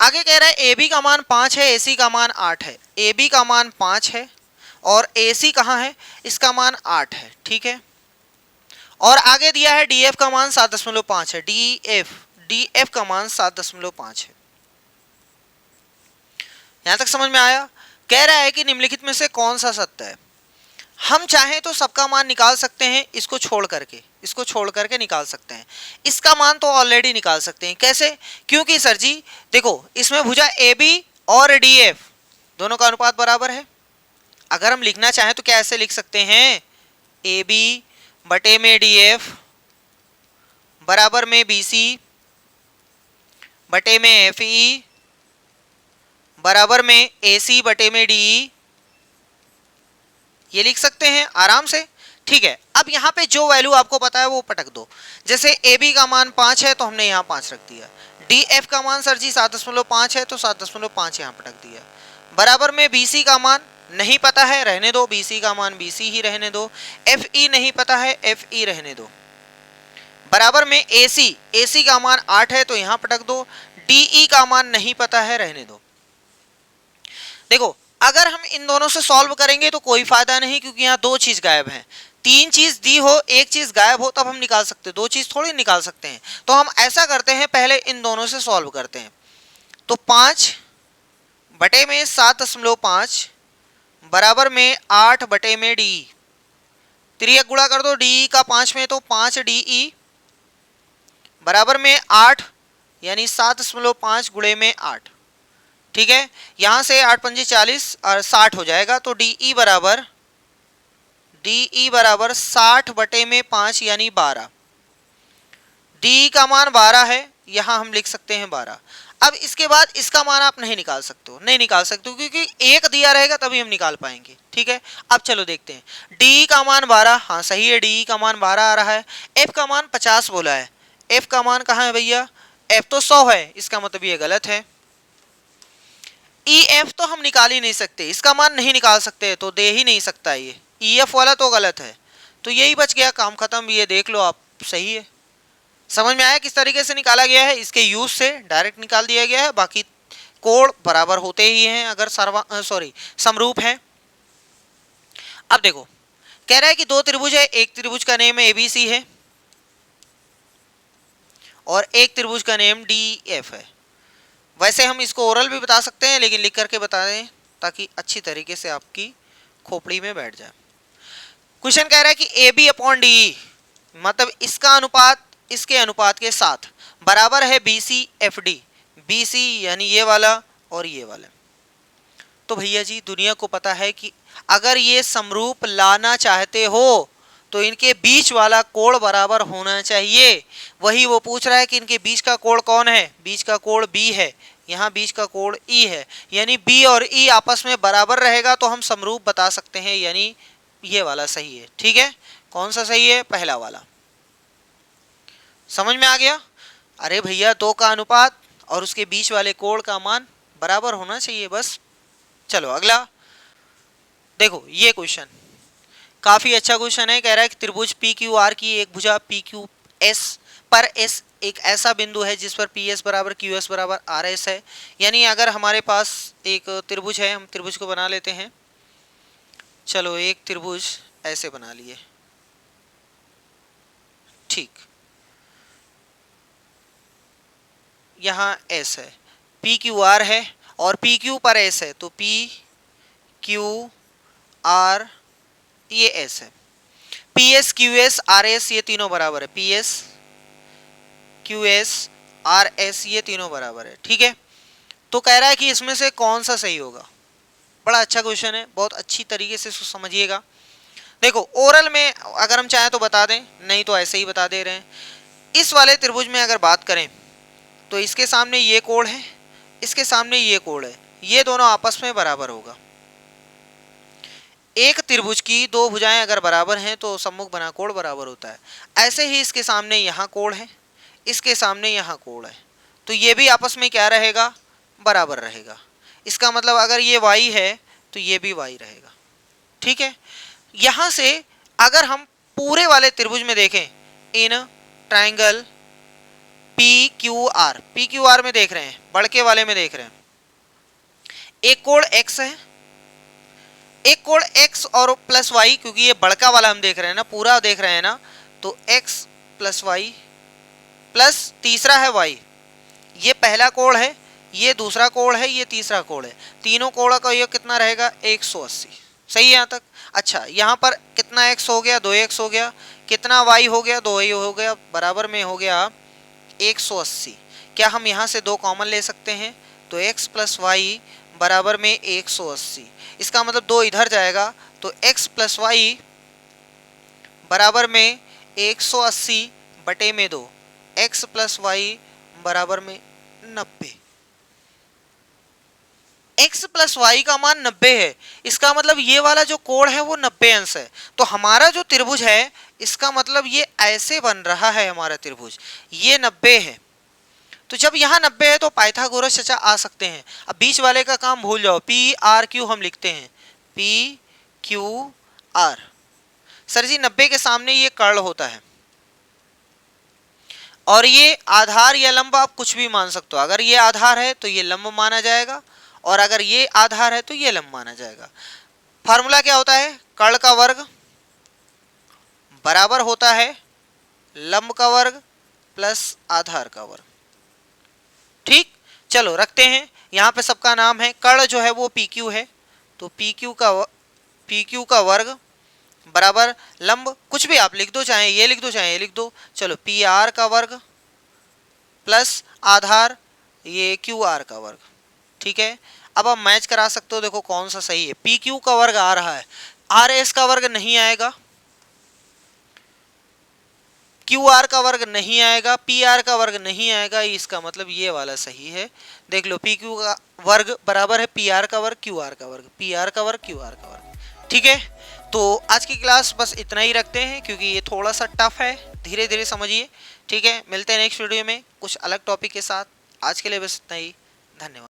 आगे कह रहा है ए बी का मान 5 है, ए सी का मान 8 है, ए बी का मान 5 है और ए सी कहाँ है, इसका मान 8 है, ठीक है। और आगे दिया है डी एफ का मान 7.5 है, डी एफ का मान 7.5 है। यहां तक समझ में आया। कह रहा है कि निम्नलिखित में से कौन सा सत्य है। हम चाहें तो सबका मान निकाल सकते हैं, इसको छोड़ करके निकाल सकते हैं। इसका मान तो ऑलरेडी निकाल सकते हैं, कैसे, क्योंकि सर जी देखो इसमें भुजा ए बी और डी एफ दोनों का अनुपात बराबर है। अगर हम लिखना चाहें तो क्या ऐसे लिख सकते हैं, ए बी बटे में डी एफ बराबर में बी सी बटे में एफ ई बराबर में ए सी बटे में डी ई, ये लिख सकते हैं आराम से, ठीक है। अब यहाँ पे जो वैल्यू आपको पता है वो पटक दो। जैसे ए बी का मान 5 है तो हमने यहाँ 5 रख दिया, डी एफ का मान सर जी 7.5 है तो 7.5 यहाँ पटक दिया, बराबर में बी सी का मान नहीं पता है, रहने दो, बी सी का मान बी सी ही रहने दो, एफ ई नहीं पता है, एफ ई रहने दो, बराबर में ए सी का मान 8 है तो यहाँ पटक दो, डी ई का मान नहीं पता है, रहने दो। देखो अगर हम इन दोनों से सॉल्व करेंगे तो कोई फायदा नहीं, क्योंकि यहाँ 2 चीज गायब हैं। 3 चीज दी हो, 1 चीज गायब हो तब हम निकाल सकते हैं, 2 चीज थोड़ी निकाल सकते हैं। तो हम ऐसा करते हैं, पहले इन दोनों से सॉल्व करते हैं। तो 5 बटे में 7.5 बराबर में 8 बटे में डी, त्रियक गुणा कर दो, डी का 5 में तो 5 डी ई बराबर में 8 यानी 7.5 गुणे में 8। ठीक है, यहां से 8 पंजे 40 और 60 हो जाएगा। तो DE बराबर 60 बटे में 5 यानी 12। DE का मान 12 है, यहां हम लिख सकते हैं 12। अब इसके बाद इसका मान आप नहीं निकाल सकते हो, नहीं निकाल सकते हो क्योंकि एक दिया रहेगा तभी हम निकाल पाएंगे। ठीक है, अब चलो देखते हैं। DE का मान 12, हाँ सही है, DE का मान 12 आ रहा है। F का मान 50 बोला है, F का मान कहाँ है भैया, F तो 100 है, इसका मतलब ये गलत है। EF तो हम निकाल ही नहीं सकते, इसका मान नहीं निकाल सकते, तो दे ही नहीं सकता ये। EF वाला तो गलत है, तो यही बच गया, काम खत्म। ये देख लो आप, सही है। समझ में आया किस तरीके से निकाला गया है, इसके यूज से डायरेक्ट निकाल दिया गया है। बाकी कोण बराबर होते ही हैं अगर समरूप है। अब देखो, कह रहा है कि दो त्रिभुज है, एक त्रिभुज का नेम ABC है और एक त्रिभुज का नेम DF है। वैसे हम इसको ओरल भी बता सकते हैं, लेकिन लिख करके बता दें ताकि अच्छी तरीके से आपकी खोपड़ी में बैठ जाए। क्वेश्चन कह रहा है कि AB अपॉन DE मतलब इसका अनुपात इसके अनुपात के साथ बराबर है BC FD। BC यानी ये वाला और ये वाला। तो भैया जी दुनिया को पता है कि अगर ये समरूप लाना चाहते हो तो इनके बीच वाला कोण बराबर होना चाहिए। वही वो पूछ रहा है कि इनके बीच का कोण कौन है, बीच का कोण B है, यहाँ बीच का कोण E है, यानी B और E आपस में बराबर रहेगा तो हम समरूप बता सकते हैं, यानी ये वाला सही है। ठीक है, कौन सा सही है, पहला वाला। समझ में आ गया। अरे भैया दो का अनुपात और उसके बीच वाले कोण का मान बराबर होना चाहिए बस। चलो अगला देखो, ये क्वेश्चन काफी अच्छा क्वेश्चन है। कह रहा है कि त्रिभुज PQR की एक भुजा PQS पर S एक ऐसा बिंदु है जिस पर PS बराबर QS बराबर RS है। यानी अगर हमारे पास एक त्रिभुज है, हम त्रिभुज को बना लेते हैं। चलो एक त्रिभुज ऐसे बना लिए, ठीक, यहाँ S है, PQR है और PQ पर S है, तो PQR ये S है, PS QS RS ये तीनों बराबर है, PS QS RS ये तीनों बराबर है। ठीक है, तो कह रहा है कि इसमें से कौन सा सही होगा। बड़ा अच्छा क्वेश्चन है, बहुत अच्छी तरीके से इसको समझिएगा। देखो ओरल में अगर हम चाहें तो बता दें, नहीं तो ऐसे ही बता दे रहे हैं। इस वाले त्रिभुज में अगर बात करें तो इसके सामने ये कोण है, इसके सामने ये कोण है, ये दोनों आपस में बराबर होगा। एक त्रिभुज की दो भुजाएं अगर बराबर हैं तो सम्मुख बना कोण बराबर होता है। ऐसे ही इसके सामने यहाँ कोण है, इसके सामने यहाँ कोण है, तो ये भी आपस में क्या रहेगा, बराबर रहेगा। इसका मतलब अगर ये y है तो ये भी y रहेगा। ठीक है, यहाँ से अगर हम पूरे वाले त्रिभुज में देखें, इन ट्राइंगल PQR में देख रहे हैं, बड़के वाले में देख रहे हैं, एक कोण x है, एक कोण x और प्लस y, क्योंकि ये बड़का वाला हम देख रहे हैं ना, पूरा देख रहे हैं ना, तो x प्लस वाई प्लस तीसरा है y। ये पहला कोण है, ये दूसरा कोण है, ये तीसरा कोण है, तीनों कोणों का योग कितना रहेगा, 180। सही है यहाँ तक। अच्छा यहाँ पर कितना x हो गया, 2x हो गया, कितना y हो गया, 2y हो गया, बराबर में हो गया 180। क्या हम यहाँ से 2 कॉमन ले सकते हैं, तो x प्लस वाई बराबर में 180। इसका मतलब 2 इधर जाएगा तो x प्लस वाई बराबर में 180 बटे में 2, x प्लस वाई बराबर में 90। x प्लस वाई का मान 90 है, इसका मतलब ये वाला जो कोण है वो 90 अंश है। तो हमारा जो त्रिभुज है इसका मतलब ये ऐसे बन रहा है, हमारा त्रिभुज ये 90 है। तो जब यहाँ 90 है तो पाइथागोरस चचा आ सकते हैं। अब बीच वाले का काम भूल जाओ, PRQ हम लिखते हैं, PQR। सर जी 90 के सामने ये कर्ण होता है और ये आधार या लंब आप कुछ भी मान सकते हो। अगर ये आधार है तो ये लंब माना जाएगा और अगर ये आधार है तो ये लंब माना जाएगा। फार्मूला क्या होता है, कर्ण का वर्ग बराबर होता है लंब का वर्ग प्लस आधार का वर्ग। ठीक, चलो रखते हैं, यहाँ पे सबका नाम है, कर्ण जो है वो PQ है, तो PQ का वर्ग बराबर लंब, कुछ भी आप लिख दो, चाहे ये लिख दो चाहे ये लिख दो, चलो PR का वर्ग प्लस आधार ये क्यू आर का वर्ग, ठीक है। अब आप मैच करा सकते हो, देखो कौन सा सही है। पी क्यू का वर्ग आ रहा है, आर एस का वर्ग नहीं आएगा, क्यू आर का वर्ग नहीं आएगा, पी आर का वर्ग नहीं आएगा, इसका मतलब ये वाला सही है। देख लो, पी क्यू का वर्ग बराबर है पी आर का वर्ग क्यू आर का वर्ग, पी आर का वर्ग क्यू आर का वर्ग, ठीक है। तो आज की क्लास बस इतना ही रखते हैं, क्योंकि ये थोड़ा सा टफ है, धीरे धीरे समझिए, ठीक है। मिलते हैं नेक्स्ट वीडियो में कुछ अलग टॉपिक के साथ। आज के लिए बस इतना ही, धन्यवाद।